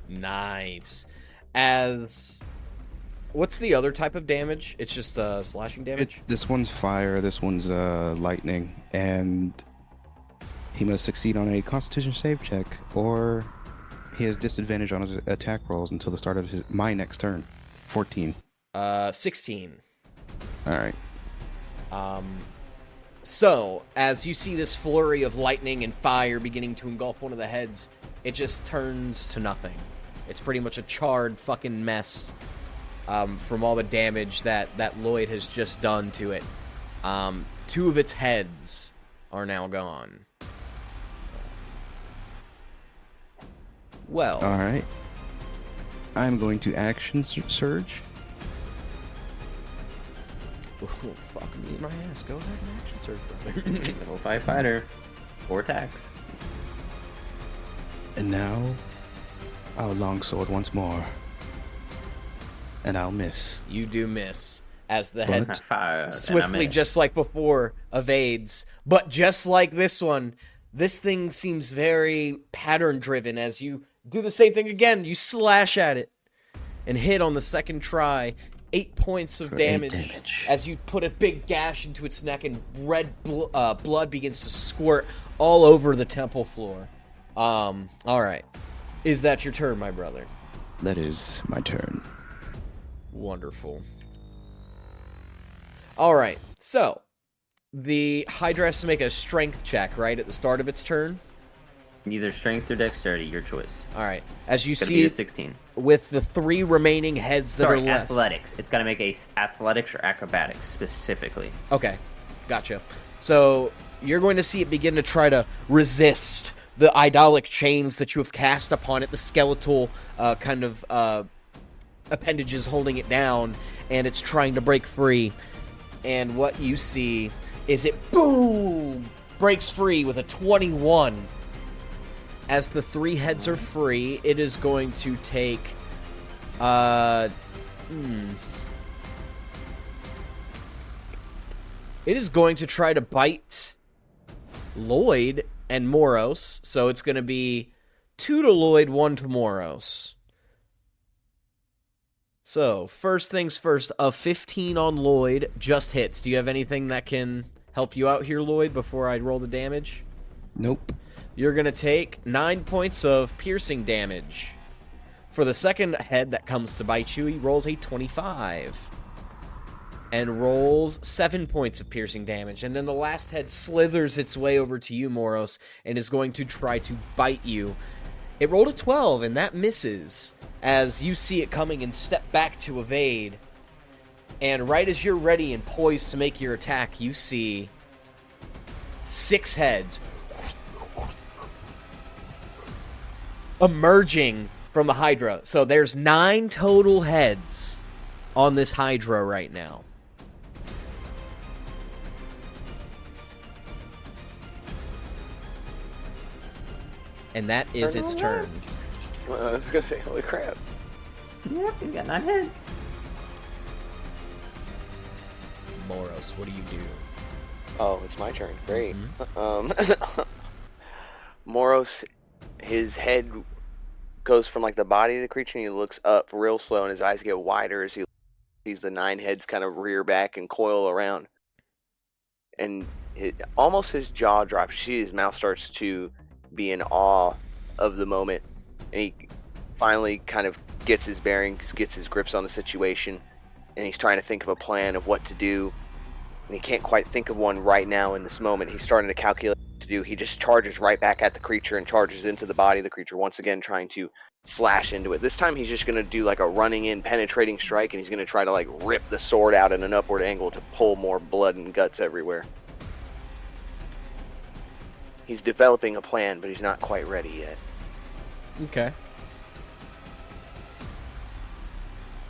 Nice. What's the other type of damage? It's just slashing damage? This one's fire, this one's lightning, and he must succeed on a constitution save check, or he has disadvantage on his attack rolls until the start of my next turn. 14. 16. Alright. So, as you see this flurry of lightning and fire beginning to engulf one of the heads, it just turns to nothing. It's pretty much a charred fucking mess from all the damage that Lloyd has just done to it. 2 of its heads are now gone. Well. Alright. I'm going to action surge. Oh, fuck me in my ass. Go ahead and action surge, brother. Level 5 fighter. 4 attacks. And now, I'll longsword once more. And I'll miss. You do miss. As the head Fire, swiftly, just like before, evades. But just like this one, this thing seems very pattern-driven. As you do the same thing again, you slash at it. And hit on the second try. 8 points of damage. As you put a big gash into its neck and red blood begins to squirt all over the temple floor. Alright. Is that your turn, my brother? That is my turn. Wonderful. Alright, so The Hydra has to make a strength check, right, at the start of its turn? Either strength or dexterity, your choice. All right. As you It's gonna see, be a 16. with the 3 remaining heads that are left. Athletics. It's got to make a athletics or acrobatics specifically. Okay, gotcha. So you're going to see it begin to try to resist the idolic chains that you have cast upon it, the skeletal appendages holding it down, and it's trying to break free. And what you see is it, boom, breaks free with a 21. As the 3 heads are free, it is going to take... It is going to try to bite Lloyd and Moros, so it's going to be 2 to Lloyd, 1 to Moros. So, first things first, a 15 on Lloyd just hits. Do you have anything that can help you out here, Lloyd, before I roll the damage? Nope. You're going to take 9 points of piercing damage. For the second head that comes to bite you, he rolls a 25. And rolls 7 points of piercing damage. And then the last head slithers its way over to you, Moros, and is going to try to bite you. It rolled a 12, and that misses. As you see it coming and step back to evade. And right as you're ready and poised to make your attack, you see 6 heads emerging from the Hydra. So there's 9 total heads on this Hydra right now. And that is its turn. I was gonna say, holy crap. Yep, you got 9 heads. Moros, what do you do? Oh, it's my turn. Great. Moros, his head goes from like the body of the creature, and he looks up real slow, and his eyes get wider as he sees the 9 heads kind of rear back and coil around. And almost his jaw drops. You see his mouth starts to be in awe of the moment, and he finally kind of gets his bearings, gets his grips on the situation, and he's trying to think of a plan of what to do, and he can't quite think of one right now in this moment. He's starting to calculate what to do. He just charges right back at the creature and charges into the body of the creature, once again trying to slash into it. This time he's just going to do like a running in penetrating strike, and he's going to try to like rip the sword out at an upward angle to pull more blood and guts everywhere. He's developing a plan, but he's not quite ready yet. Okay.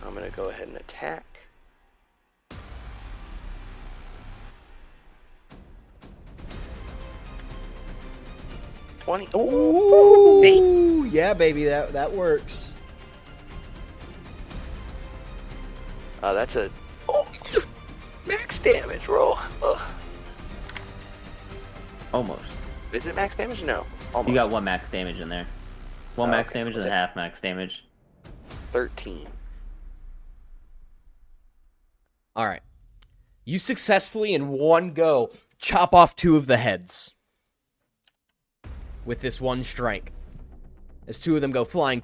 I'm going to go ahead and attack. Ooh, yeah, baby, that works. That's a max damage roll. Almost. Is it max damage? No. Almost. You got 1 max damage in there. 1 max okay. damage and half max damage. 13. All right. You successfully, in one go, chop off 2 of the heads with this one strike. As 2 of them go flying.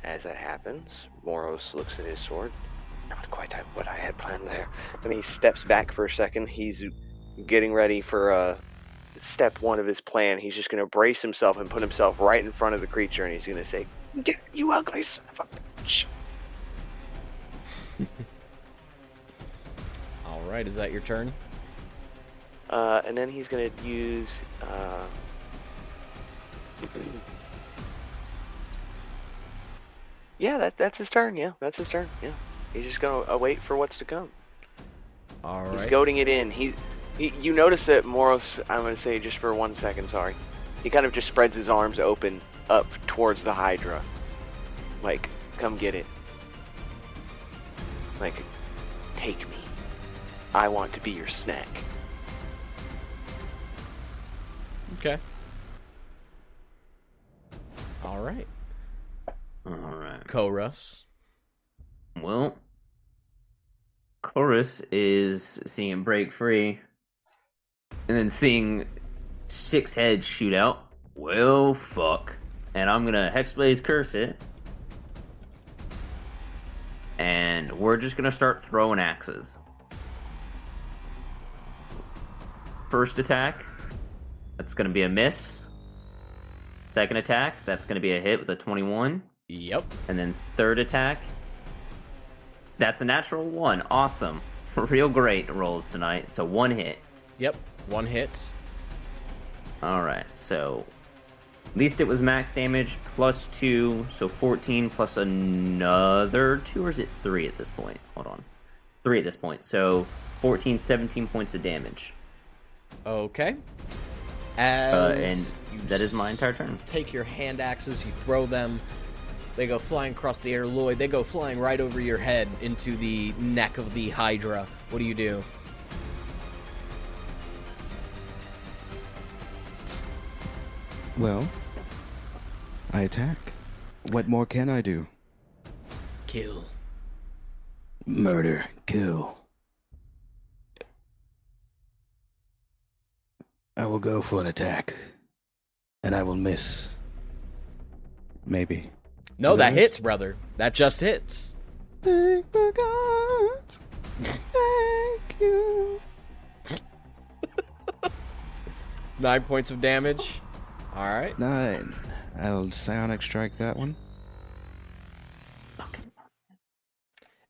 As that happens, Moros looks at his sword. Not quite what I had planned there. And he steps back for a second. He's getting ready for step 1 of his plan. He's just going to brace himself and put himself right in front of the creature, and he's going to say, "Get you ugly son of a bitch." All right, is that your turn? And then he's going to use... yeah, that's his turn. Yeah, that's his turn. Yeah. He's just going to wait for what's to come. All right. He's goading it in. You notice that Moros, I'm going to say just for 1 second, sorry. He kind of just spreads his arms open up towards the Hydra. Like, come get it. Like, take me. I want to be your snack. Okay. All right. Alright. Chorus. Well, Chorus is seeing him break free, and then seeing 6 heads shoot out. Well, fuck. And I'm gonna Hexblaze Curse it. and we're just gonna start throwing axes. First attack, that's gonna be a miss. Second attack, that's gonna be a hit with a 21. Yep. And then third attack, that's a natural 1. Awesome. Real great rolls tonight. So 1 hit. Yep. 1 hits. Alright, so at least it was max damage plus 2, so 14 plus another 2, or is it 3 at this point? Hold on. 3 at this point, so 14, 17 points of damage. Okay. And that is my entire turn. Take your hand axes, you throw them. They go flying across the air. Lloyd, they go flying right over your head into the neck of the Hydra. What do you do? Well, I attack. What more can I do? Kill. Murder. Kill. I will go for an attack. And I will miss. Maybe. No, Is that that it? hits, brother. That just hits. Thank the gods. Thank you. 9 points of damage. All right. 9. I'll psionic strike that one.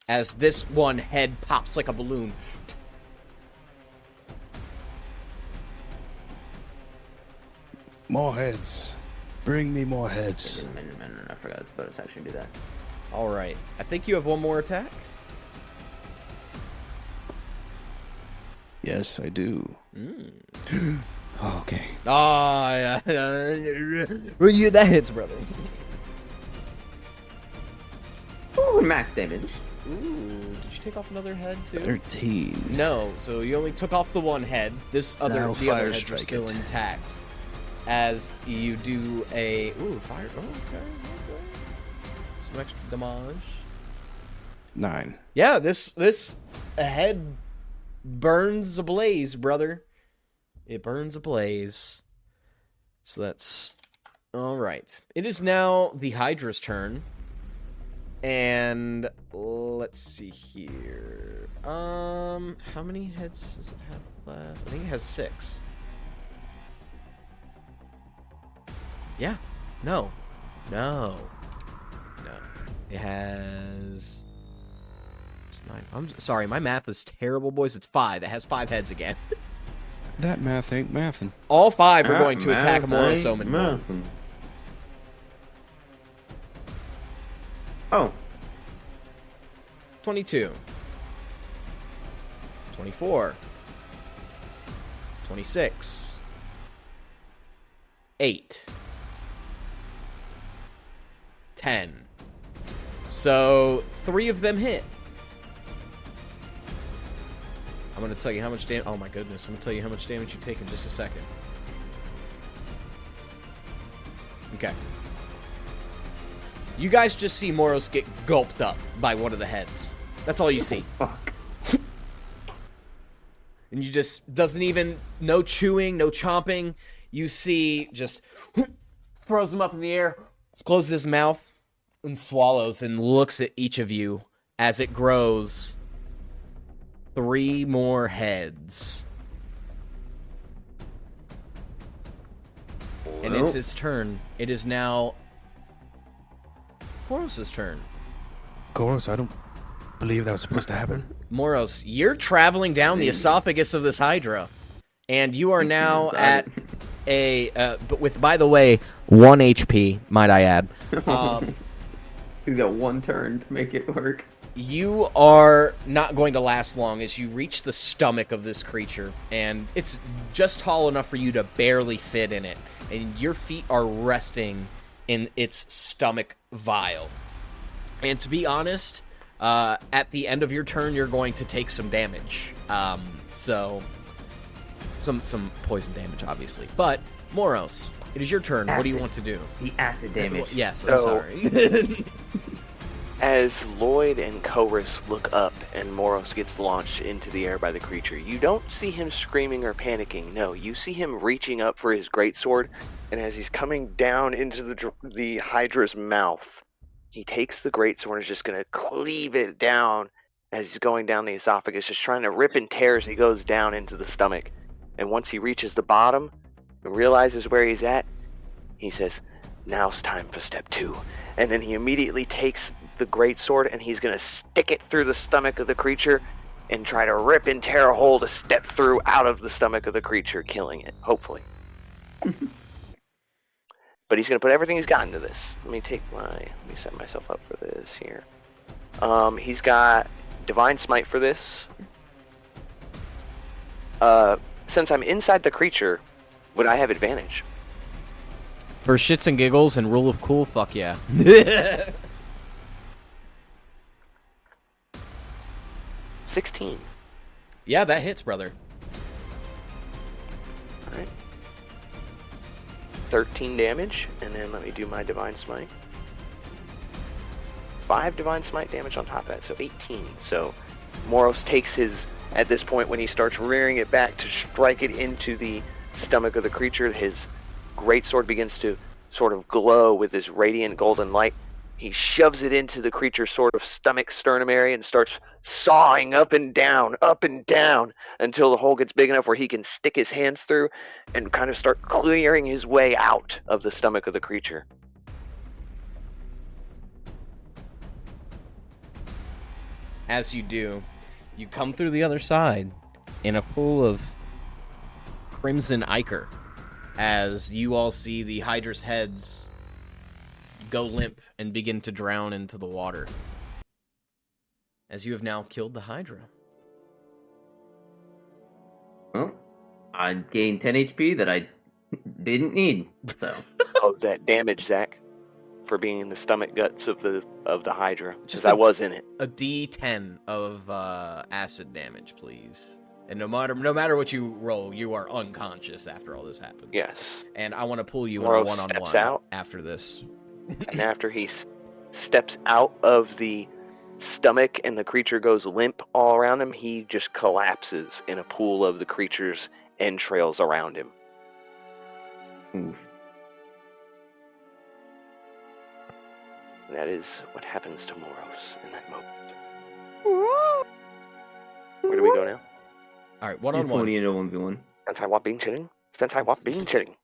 As this one head pops like a balloon. More heads. Bring me more heads. I forgot it's supposed to actually do that. All right. I think you have one more attack. Yes, I do. Okay. Oh, yeah. That hits, brother. Ooh, max damage. Ooh, did you take off another head, too? 13. No, so you only took off the one head. The I'll other fire heads are strike still it. intact. As you do a... Ooh, fire... Oh, okay. Some extra damage. 9. Yeah, this head burns ablaze, brother. It burns ablaze. So that's... Alright. It is now the Hydra's turn. And let's see here. How many heads does it have left? I think it has 6. Yeah. No. It has 9. I'm sorry, my math is terrible, boys. It's 5. It has 5 heads again. That math ain't mathin'. All 5 are going to attack Moros Omen. Oh. 22. 24. 26. 8. 10. So, 3 of them hit. I'm going to tell you how much damage... Oh my goodness, I'm going to tell you how much damage you take in just a second. Okay. You guys just see Moros get gulped up by one of the heads. That's all you see. Fuck. And you just... Doesn't even... No chewing, no chomping. You see just... Throws him up in the air. Closes his mouth. And swallows and looks at each of you as it grows. 3 more heads. And it's his turn. It is now Moros' turn. Goros, I don't believe that was supposed to happen. Moros, you're traveling down the esophagus of this Hydra. And you are now at a... but with, by the way, 1 HP, might I add. He's got 1 turn to make it work. You are not going to last long as you reach the stomach of this creature, and it's just tall enough for you to barely fit in it, and your feet are resting in its stomach vial. And to be honest, at the end of your turn, you're going to take some damage. So, some poison damage, obviously. But, Moros, it is your turn. Acid. What do you want to do? The acid damage. Yes, I'm sorry. As Lloyd and Chorus look up and Moros gets launched into the air by the creature, you don't see him screaming or panicking. No, you see him reaching up for his greatsword, and as he's coming down into the Hydra's mouth, He takes the greatsword and is just going to cleave it down as he's going down the esophagus, just trying to rip and tear as he goes down into the stomach. And once he reaches the bottom and realizes where he's at, he says, "Now's time for step 2." And then he immediately takes the greatsword and he's going to stick it through the stomach of the creature and try to rip and tear a hole to step through out of the stomach of the creature, killing it, hopefully. But he's going to put everything he's got into this. Let me set myself up for this here. He's got Divine Smite for this. Since I'm inside the creature, would I have advantage? For shits and giggles and rule of cool, fuck yeah. 16. Yeah, that hits, brother. Alright. 13 damage, and then let me do my Divine Smite. 5 Divine Smite damage on top of that, so 18. So Moros takes his, at this point when he starts rearing it back to strike it into the stomach of the creature, his greatsword begins to sort of glow with this radiant golden light. He shoves it into the creature's sort of stomach sternum area and starts sawing up and down until the hole gets big enough where he can stick his hands through and kind of start clearing his way out of the stomach of the creature. As you do, you come through the other side in a pool of crimson ichor as you all see the Hydra's heads go limp and begin to drown into the water. As you have now killed the Hydra. Well, I gained 10 HP that I didn't need, so. Oh, that damage, Zach, for being in the stomach guts of the Hydra. Just Because I was in it. A D10 of acid damage, please. And no matter what you roll, you are unconscious after all this happens. Yes. And I want to pull you in Moros a one-on-one steps out. after this. And after he steps out of the stomach and the creature goes limp all around him, he just collapses in a pool of the creature's entrails around him. Oof. And that is what happens to Moros in that moment. Where do we go now? All right, He's one-on-one. pulling into 1v1. Since I was being chilling.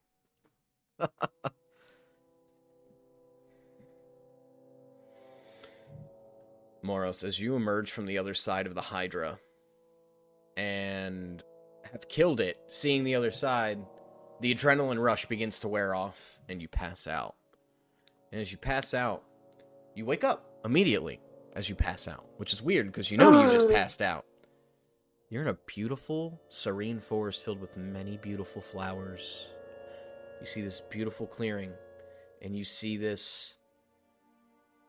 Moros, as you emerge from the other side of the Hydra and have killed it, seeing the other side, the adrenaline rush begins to wear off and you pass out. And as you pass out, you wake up immediately as you pass out, which is weird because you know you just passed out. You're in a beautiful, serene forest filled with many beautiful flowers. You see this beautiful clearing, and you see this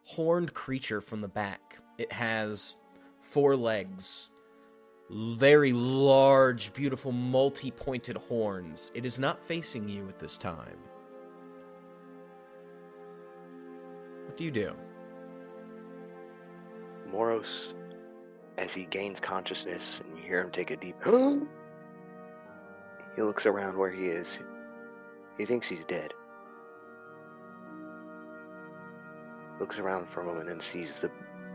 horned creature from the back. It has 4 legs, very large, beautiful, multi-pointed horns. It is not facing you at this time. What do you do? Moros, as he gains consciousness and you hear him take a deep he looks around where he is. He thinks he's dead. Looks around for a moment and sees the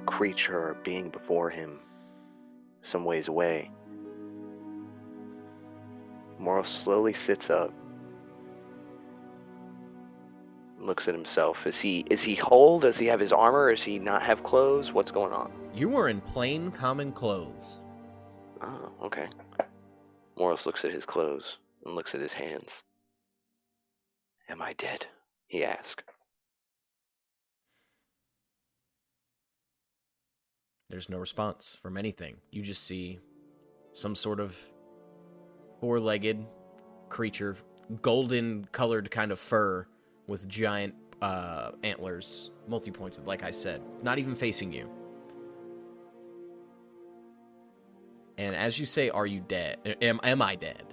creature or being before him some ways away. Moros slowly sits up. Looks at himself. Is he whole? Does he have his armor? Does he not have clothes? What's going on? You were in plain, common clothes. Oh, okay. Moros looks at his clothes and looks at his hands. Am I dead? He asked. There's no response from anything. You just see some sort of 4-legged creature, golden-colored kind of fur with giant antlers, multi-pointed, like I said. Not even facing you. And as you say, are you dead? Am I dead?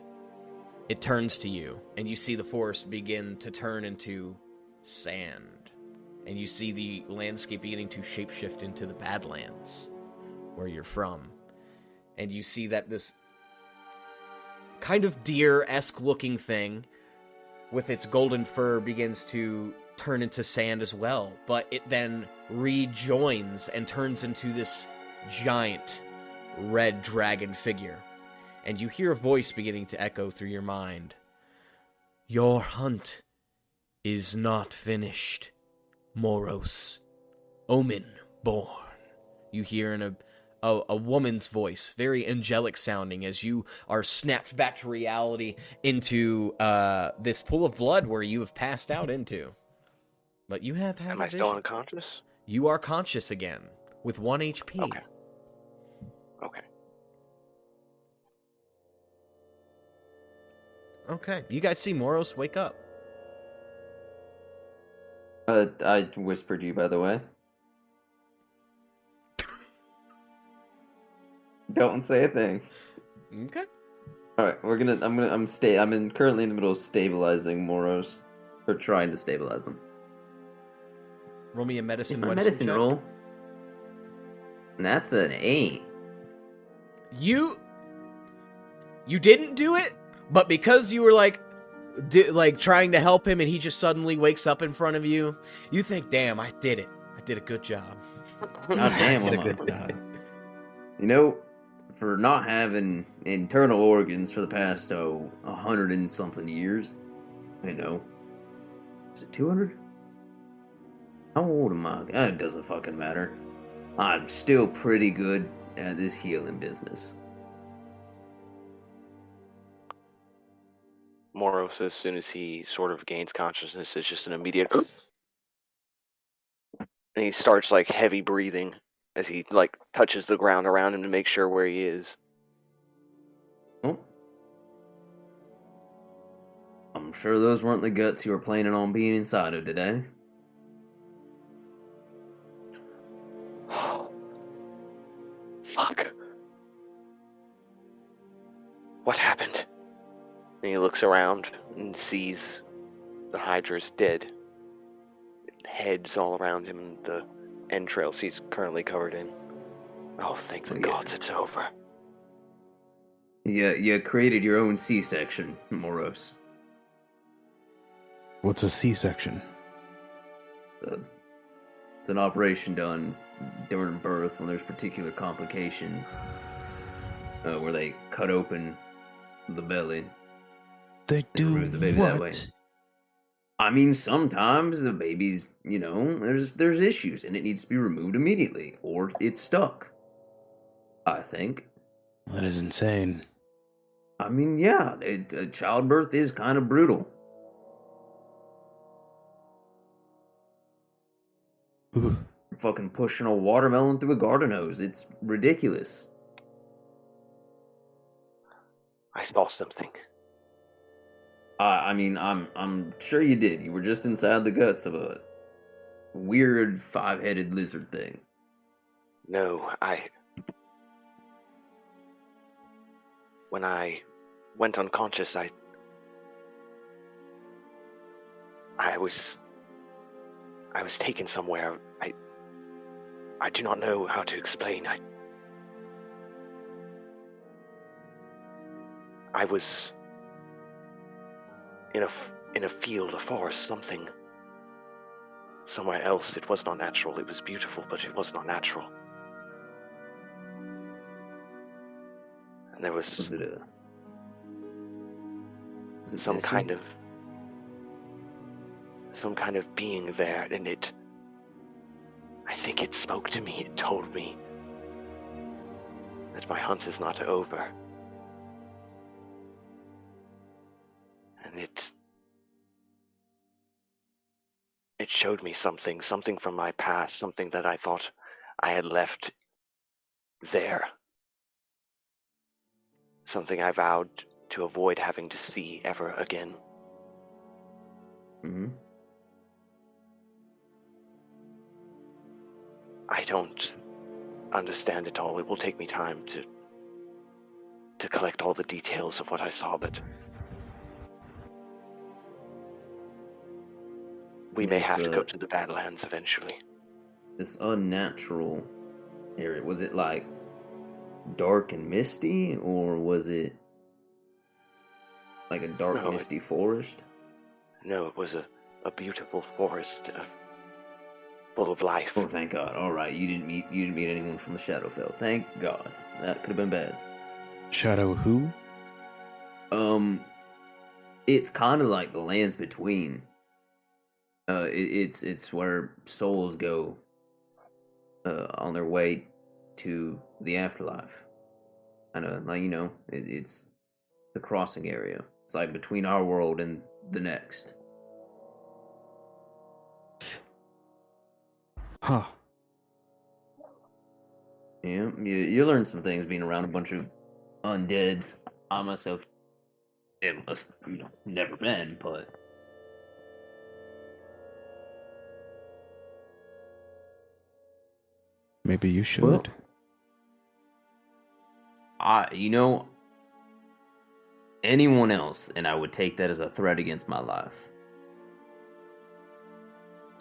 It turns to you, and you see the forest begin to turn into sand. And you see the landscape beginning to shapeshift into the Badlands, where you're from. And you see that this kind of deer-esque looking thing with its golden fur begins to turn into sand as well, but it then rejoins and turns into this giant red dragon figure. And you hear a voice beginning to echo through your mind. Your hunt is not finished, Moros. Omen born. You hear in a woman's voice, very angelic sounding, as you are snapped back to reality into this pool of blood where you have passed out into. But you have had Am I still unconscious? You are conscious again, with 1 HP. Okay. Okay, you guys see Moros wake up. I whispered you, by the way. Don't say a thing. Okay. All right, I'm currently in the middle of stabilizing Moros, or trying to stabilize him. Roll me a medicine. It's my medicine check. roll. And that's an 8. You didn't do it, but because you were like trying to help him, and he just suddenly wakes up in front of you, you think, "Damn, I did it. I did a good job." God damn, Did a I'm good on. job. You know, for not having internal organs for the past 100 and something years, is it 200? How old am I? It doesn't fucking matter. I'm still pretty good at this healing business. Moros, as soon as he sort of gains consciousness, is just an immediate and he starts like heavy breathing as he like touches the ground around him to make sure where he is. Oh. I'm sure those weren't the guts you were planning on being inside of today. Fuck. What happened? And he looks around and sees the Hydra's dead. Heads all around him and the entrails he's currently covered in. Oh, thank the gods it's over. Yeah, you created your own C-section, Moros. What's a C-section? It's an operation done during birth when there's particular complications, where they cut open the belly. They do remove the baby what? that way. I mean, sometimes the baby's, there's issues and it needs to be removed immediately, or it's stuck. I think. That is insane. I mean, yeah, childbirth is kind of brutal. Fucking pushing a watermelon through a garden hose. It's ridiculous. I saw something. I mean, I'm sure you did. You were just inside the guts of a weird 5-headed lizard thing. No, when I went unconscious, I was taken somewhere. I do not know how to explain. I was in a field, a forest, somewhere else. It was not natural. It was beautiful, but it was not natural. And there was some kind of being there, and I think it spoke to me. It told me that my hunt is not over. And it showed me something from my past, something that I thought I had left there. Something I vowed to avoid having to see ever again. Mm-hmm. I don't understand it all. It will take me time to collect all the details of what I saw, but we may have to go to the Battlelands eventually. This unnatural area, was it like dark and misty, or was it like a dark, misty forest? No, it was a beautiful forest full of life. Oh, thank God. All right, you didn't meet anyone from the Shadowfell. Thank God. That could have been bad. Shadow who? It's kind of like the lands between. It's where souls go on their way to the afterlife. And like it's the crossing area. It's like between our world and the next. Huh. Yeah, you learn some things being around a bunch of undeads. I myself, never been, but Maybe you should. well, anyone else, and I would take that as a threat against my life.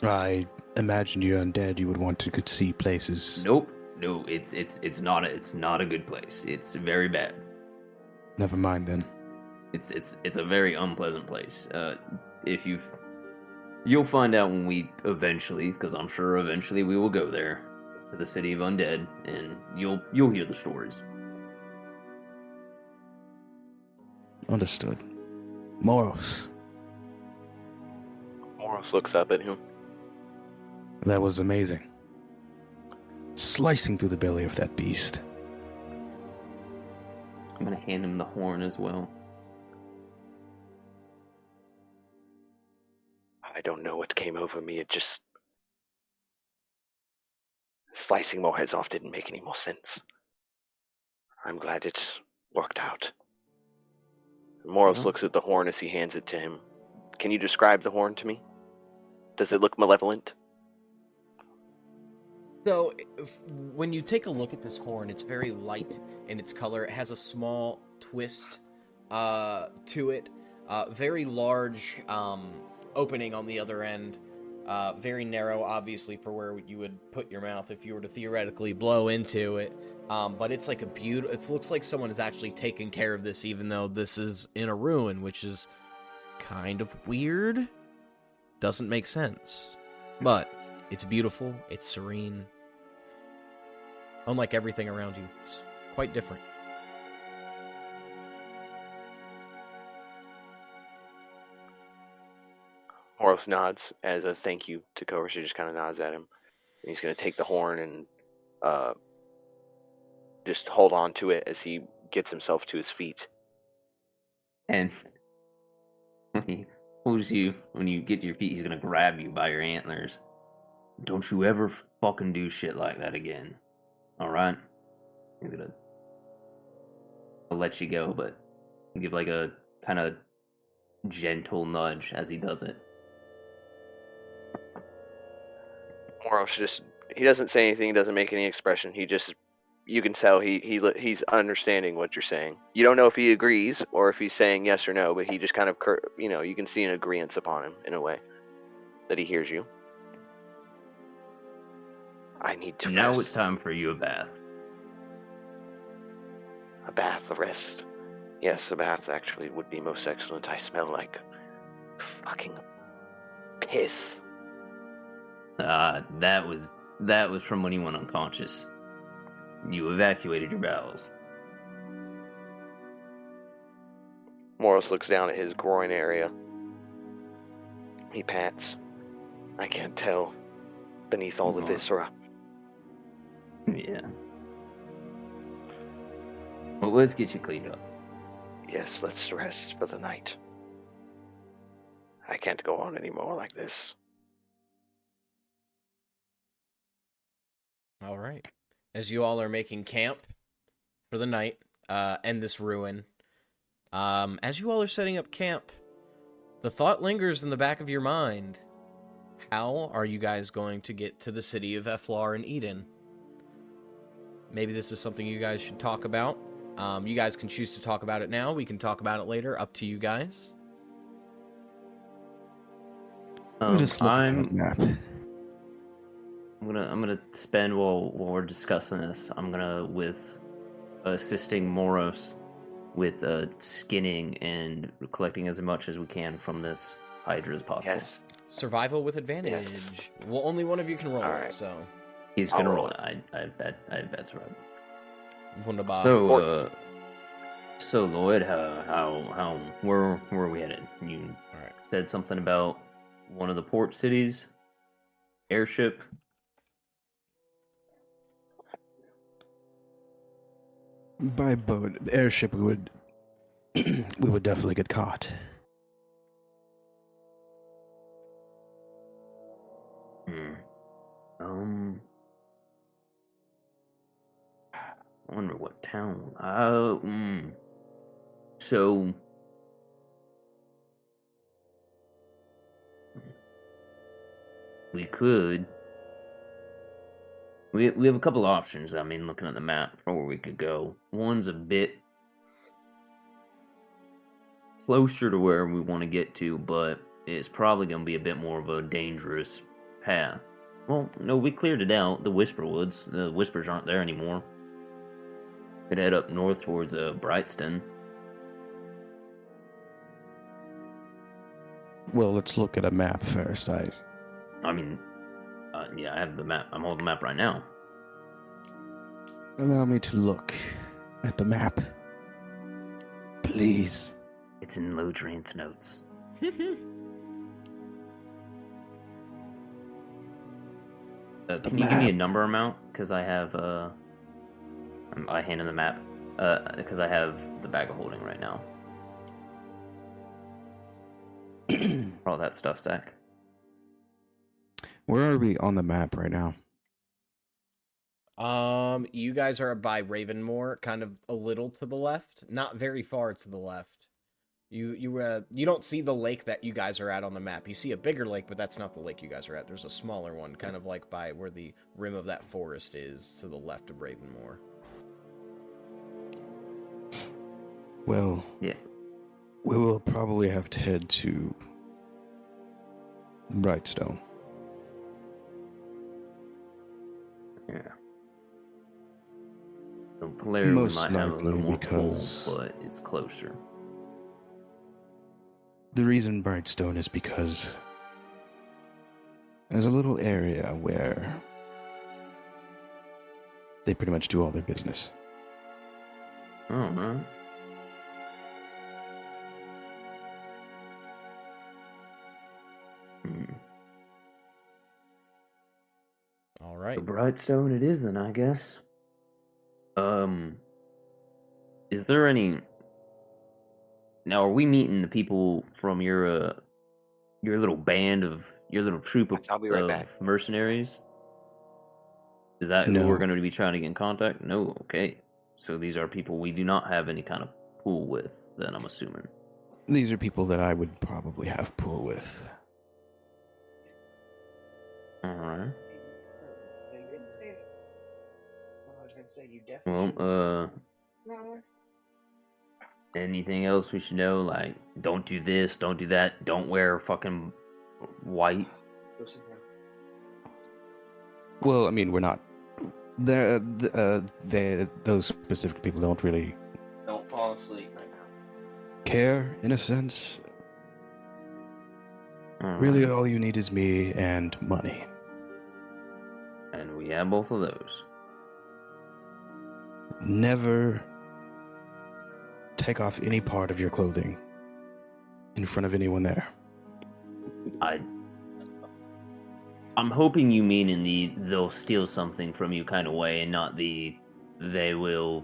I imagine you're undead. You would want to see places. Nope, no, it's not a good place. It's very bad. Never mind then. It's a very unpleasant place. You'll find out when we eventually, because I'm sure eventually we will go there, to the city of undead, and you'll hear the stories. Understood. Moros. Moros looks up at him. That was amazing. Slicing through the belly of that beast. I'm gonna hand him the horn as well. I don't know what came over me. It just... Slicing more heads off didn't make any more sense. I'm glad it worked out. Moros looks at the horn as he hands it to him. Can you describe the horn to me? Does it look malevolent? So, when you take a look at this horn, it's very light in its color. It has a small twist to it. Very large opening on the other end. Very narrow, obviously, for where you would put your mouth if you were to theoretically blow into it. But it's like it looks like someone has actually taken care of this, even though this is in a ruin, which is kind of weird. Doesn't make sense. But it's beautiful, it's serene. Unlike everything around you, it's quite different. Moros nods as a thank you to Cobra. She just kind of nods at him. And he's going to take the horn and just hold on to it as he gets himself to his feet. And when he pulls you, when you get to your feet, he's gonna grab you by your antlers. Don't you ever fucking do shit like that again. Alright? I'll let you go, but give like a kind of gentle nudge as he does it. Moros he doesn't say anything, he doesn't make any expression. You can tell he's understanding what you're saying. You don't know if he agrees or if he's saying yes or no, but he just kind of, you can see an agreeance upon him in a way that he hears you. I need to Now rest. it's time for you a bath. A bath, a rest. Yes, a bath actually would be most excellent. I smell like fucking piss. That was from when you went unconscious. You evacuated your bowels. Moros looks down at his groin area. He pats. I can't tell beneath all the viscera. Yeah. Well, let's get you cleaned up. Yes, let's rest for the night. I can't go on anymore like this. All right. As you all are making camp for the night, and this ruin, as you all are setting up camp, the thought lingers in the back of your mind. How are you guys going to get to the city of Eflar and Eden? Maybe this is something you guys should talk about. You guys can choose to talk about it now. We can talk about it later. Up to you guys. I'm gonna spend while we're discussing this. I'm gonna with assisting Moros with skinning and collecting as much as we can from this Hydra as possible. Yes, Survival with advantage. Yes. Well, only one of you can roll All it, right. so. He's I'll gonna roll roll it. it. I bet survival. Wunderbar. So Lloyd, where are we headed? You All right. said something about one of the port cities, airship. By boat, airship, we would we would definitely get caught. I wonder what town. So we could. We have a couple options. I mean, looking at the map for where we could go. One's a bit closer to where we want to get to, but it's probably going to be a bit more of a dangerous path. Well, no, we cleared it out. The Whisper Woods. The Whispers aren't there anymore. Could head up north towards Brightston. Well, let's look at a map first. I mean, yeah, I have the map. I'm holding the map right now. Allow me to look at the map, please. It's in Lodrienth notes. Can you give me a number amount? Because I have I hand in the map. Because I have the bag of holding right now. For all that stuff, Zach. Where are we on the map right now? You guys are by Ravenmoor, kind of a little to the left, not very far to the left. You don't see the lake that you guys are at on the map. You see a bigger lake, but that's not the lake you guys are at. There's a smaller one, kind of like by where the rim of that forest is to the left of Ravenmoor. Well, yeah, we will probably have to head to Brightstone. Yeah. So Polaire Most might have a little likely more because- pull, but it's closer. The reason Brightstone is because there's a little area where they pretty much do all their business. Oh, right. All right. So Brightstone it is then, I guess. Is there any... Now, are we meeting the people from your little band of... Your little troop of, I'll be right back. mercenaries? Is that No. who we're going to be trying to get in contact? No, okay. So these are people we do not have any kind of pool with, then I'm assuming. These are people that I would probably have pool with. Alright. Well, anything else we should know? Like, don't do this, don't do that, don't wear fucking white. Well, I mean, we're not. Those specific people don't really Don't fall asleep right now. care, in a sense. Really, all you need is me and money. And we have both of those. Never take off any part of your clothing in front of anyone there. I'm hoping you mean in the they'll steal something from you kind of way, and not the they will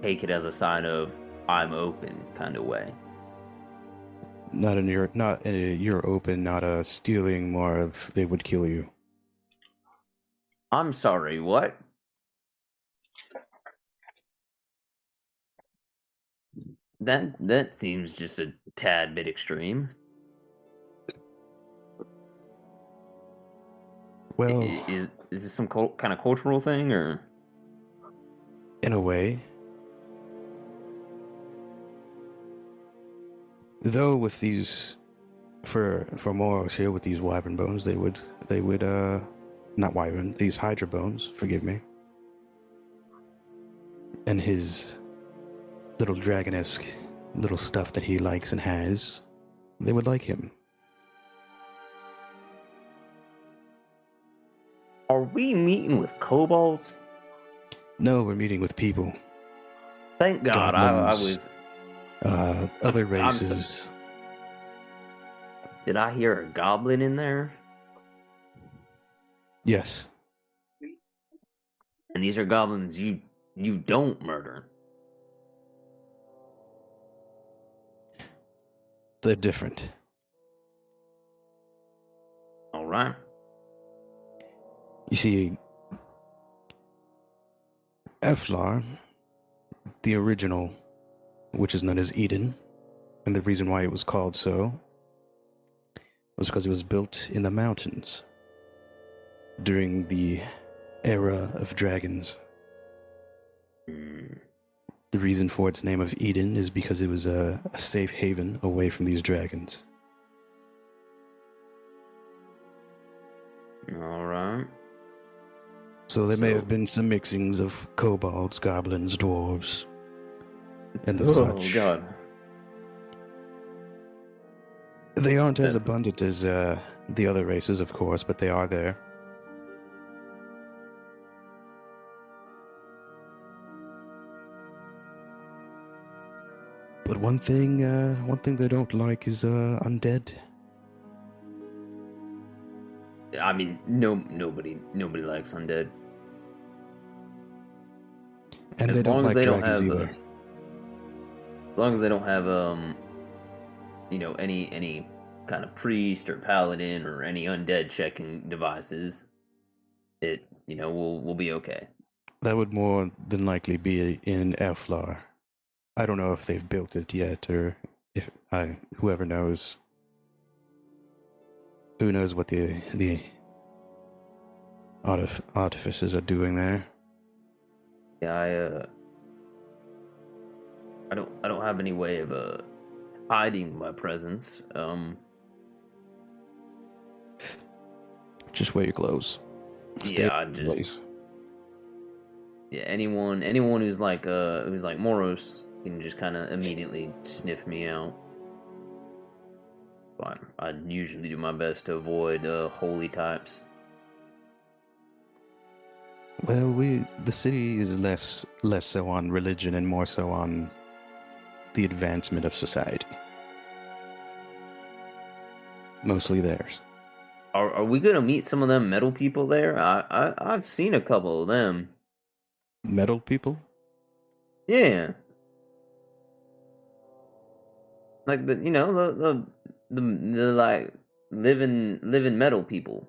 take it as a sign of I'm open kind of way. Not you're open, not a stealing, more of they would kill you. I'm sorry, what? That seems just a tad bit extreme. Well, Is this some kind of cultural thing, or? in a way. Though with these, for Moros here with these wyvern bones, they would not wyvern, these hydra bones, forgive me. And his little dragon-esque little stuff that he likes and has, they would like him. Are we meeting with kobolds? No, we're meeting with people. Thank God, I Goblins. was... Other I'm so- races. Did I hear a goblin in there? Yes. And these are goblins you don't murder. They're different. All right. You see, Eflar, the original, which is known as Eden, and the reason why it was called so was because it was built in the mountains during the era of dragons. The reason for its name of Eden is because it was a safe haven away from these dragons. All right. So there may have been some mixings of kobolds, goblins, dwarves, and the such. Oh, God. They aren't as abundant as the other races, of course, but they are there. But one thing they don't like is undead. I mean, nobody likes undead. And As they don't long as like they don't dragons have, either. As long as they don't have, any kind of priest or paladin or any undead checking devices, we'll be okay. That would more than likely be in Eflar. I don't know if they've built it yet, or if whoever knows. Who knows what the artificers are doing there? Yeah, I don't have any way of hiding my presence. Just wear your clothes. Yeah, anyone who's like Moros can just kind of immediately sniff me out. But I usually do my best to avoid holy types. Well, the city is less so on religion and more so on the advancement of society. Mostly theirs. Are we gonna meet some of them metal people there? I've seen a couple of them. Metal people? Yeah. Like the like living metal people.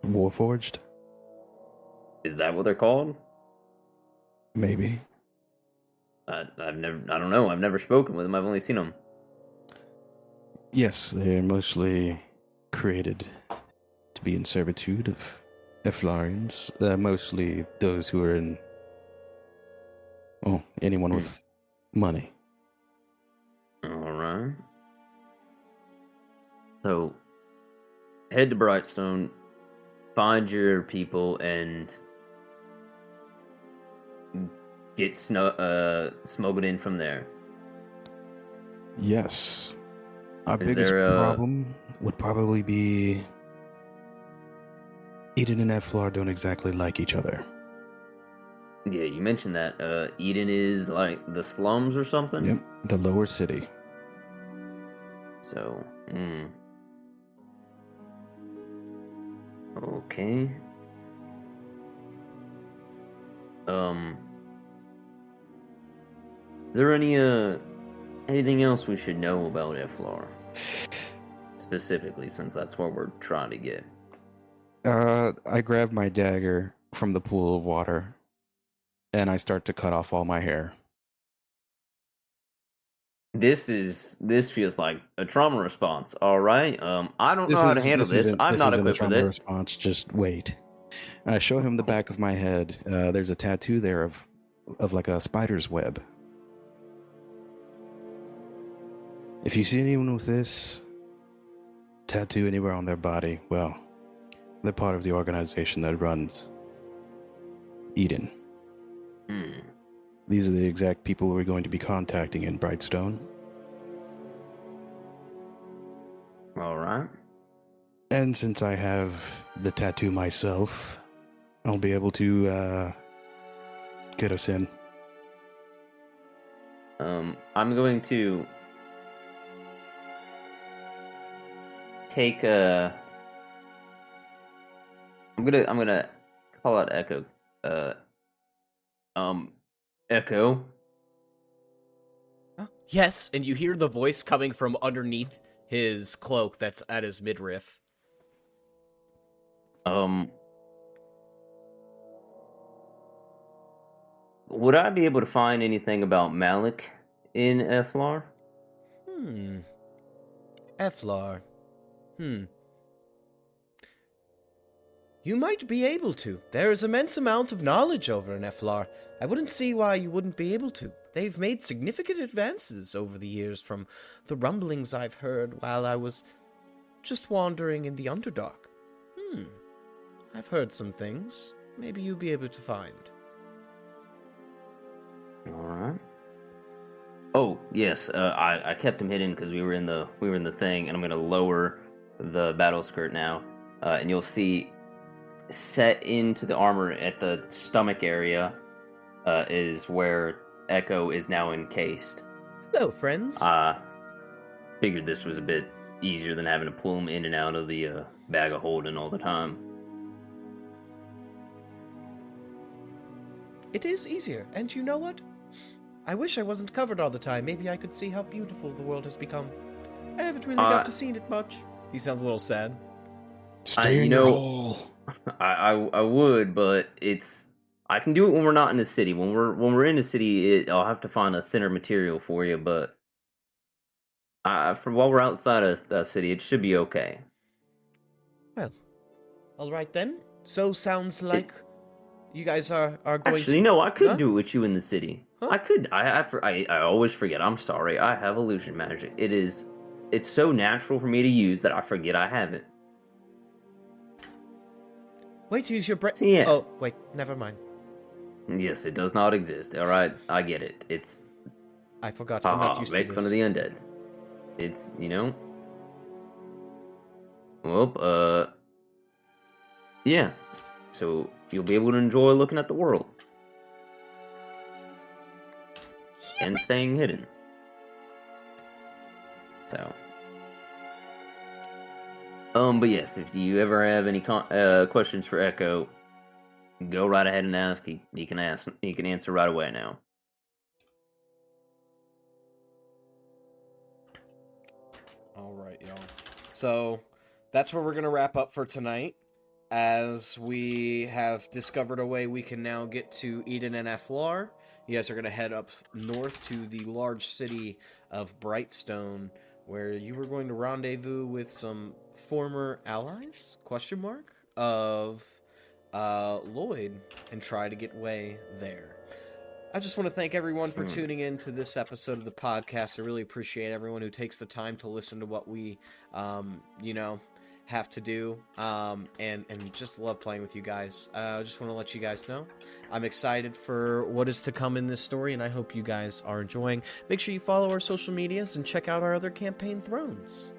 Warforged? Is that what they're called? Maybe. I don't know. I've never spoken with them. I've only seen them. Yes, they're mostly created to be in servitude of Eflarians. Mostly those who are in... anyone with money. Alright. So, head to Brightstone, find your people, and get smuggled in from there. Yes. Our Is biggest there problem would probably be Eden and Eflar don't exactly like each other. Yeah, you mentioned that. Eden is like the slums or something? Yep, the lower city. So, okay. Is there anything else we should know about Eflar? Specifically, since that's what we're trying to get. I grab my dagger from the pool of water, and I start to cut off all my hair. This feels like a trauma response. All right. I don't know how to handle this. I'm not equipped for this. Response. Just wait. I show him the back of my head. There's a tattoo there of like a spider's web. If you see anyone with this tattoo anywhere on their body, well, they're part of the organization that runs Eden. These are the exact people we're going to be contacting in Brightstone. All right. And since I have the tattoo myself, I'll be able to get us in. I'm going to take a. I'm gonna call out Echo. Echo. Yes, and you hear the voice coming from underneath his cloak that's at his midriff. Would I be able to find anything about Malik in Eflar? Eflar. You might be able to. There is immense amount of knowledge over in Eflar. I wouldn't see why you wouldn't be able to. They've made significant advances over the years from the rumblings I've heard while I was just wandering in the Underdark. I've heard some things. Maybe you'll be able to find. Alright. Oh, yes, I kept him hidden because we were in the thing, and I'm gonna lower the battle skirt now. And you'll see set into the armor at the stomach area is where Echo is now encased. Hello, friends. Figured this was a bit easier than having to pull him in and out of the bag of holding all the time. It is easier, and you know what? I wish I wasn't covered all the time. Maybe I could see how beautiful the world has become. I haven't really got to see it much. He sounds a little sad. Stay in your hole. I would, but I can do it when we're not in the city. When we're in the city, I'll have to find a thinner material for you. But for while we're outside of the city, it should be okay. Well, all right then. So sounds like you guys are going. Actually, no, I could do it with you in the city. Huh? I could. I always forget. I'm sorry. I have illusion magic. It's so natural for me to use that I forget I have it. Wait to use your brain. Yeah. Oh, wait, never mind. Yes, it does not exist. All right, I get it. It's I forgot. I'm not used to make this. fun of the undead. It's Well, yeah. So you'll be able to enjoy looking at the world and staying hidden. So. But yes, if you ever have any questions for Echo, go right ahead and ask. He can answer right away now. All right, y'all. So that's where we're gonna wrap up for tonight, as we have discovered a way we can now get to Eden and Eflar. You guys are gonna head up north to the large city of Brightstone, where you were going to rendezvous with some former allies, of Lloyd, and try to get way there. I just want to thank everyone for tuning in to this episode of the podcast. I really appreciate everyone who takes the time to listen to what we, have to do, and just love playing with you guys. I just want to let you guys know I'm excited for what is to come in this story, and I hope you guys are enjoying. Make sure you follow our social medias and check out our other campaign thrones.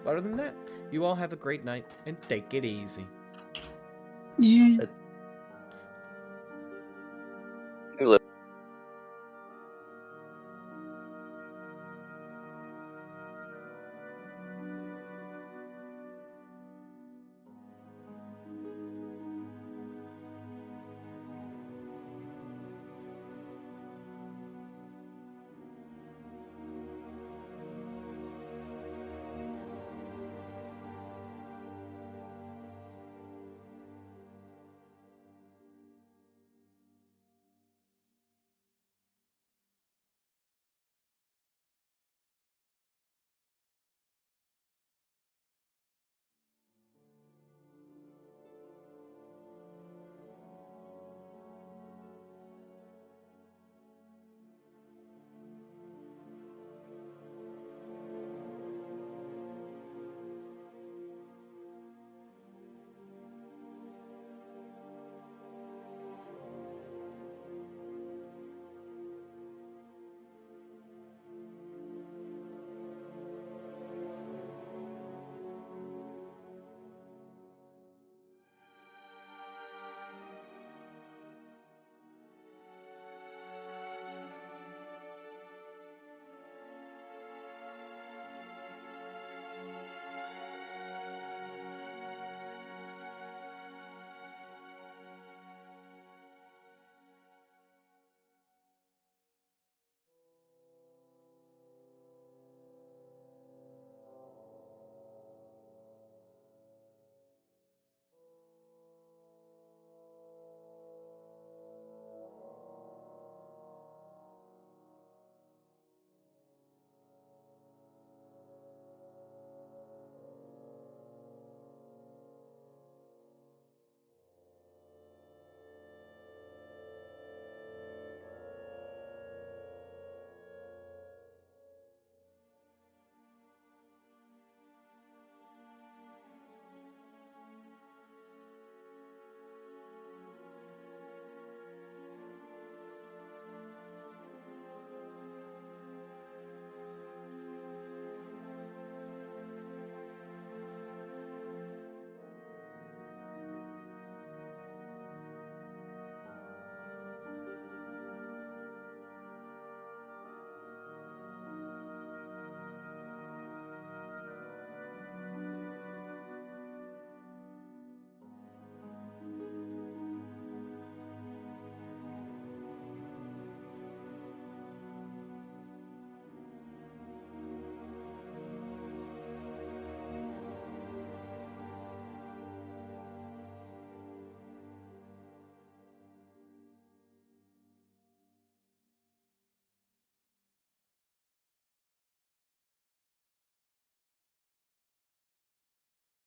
Other than that, you all have a great night, and take it easy. Yeah. Who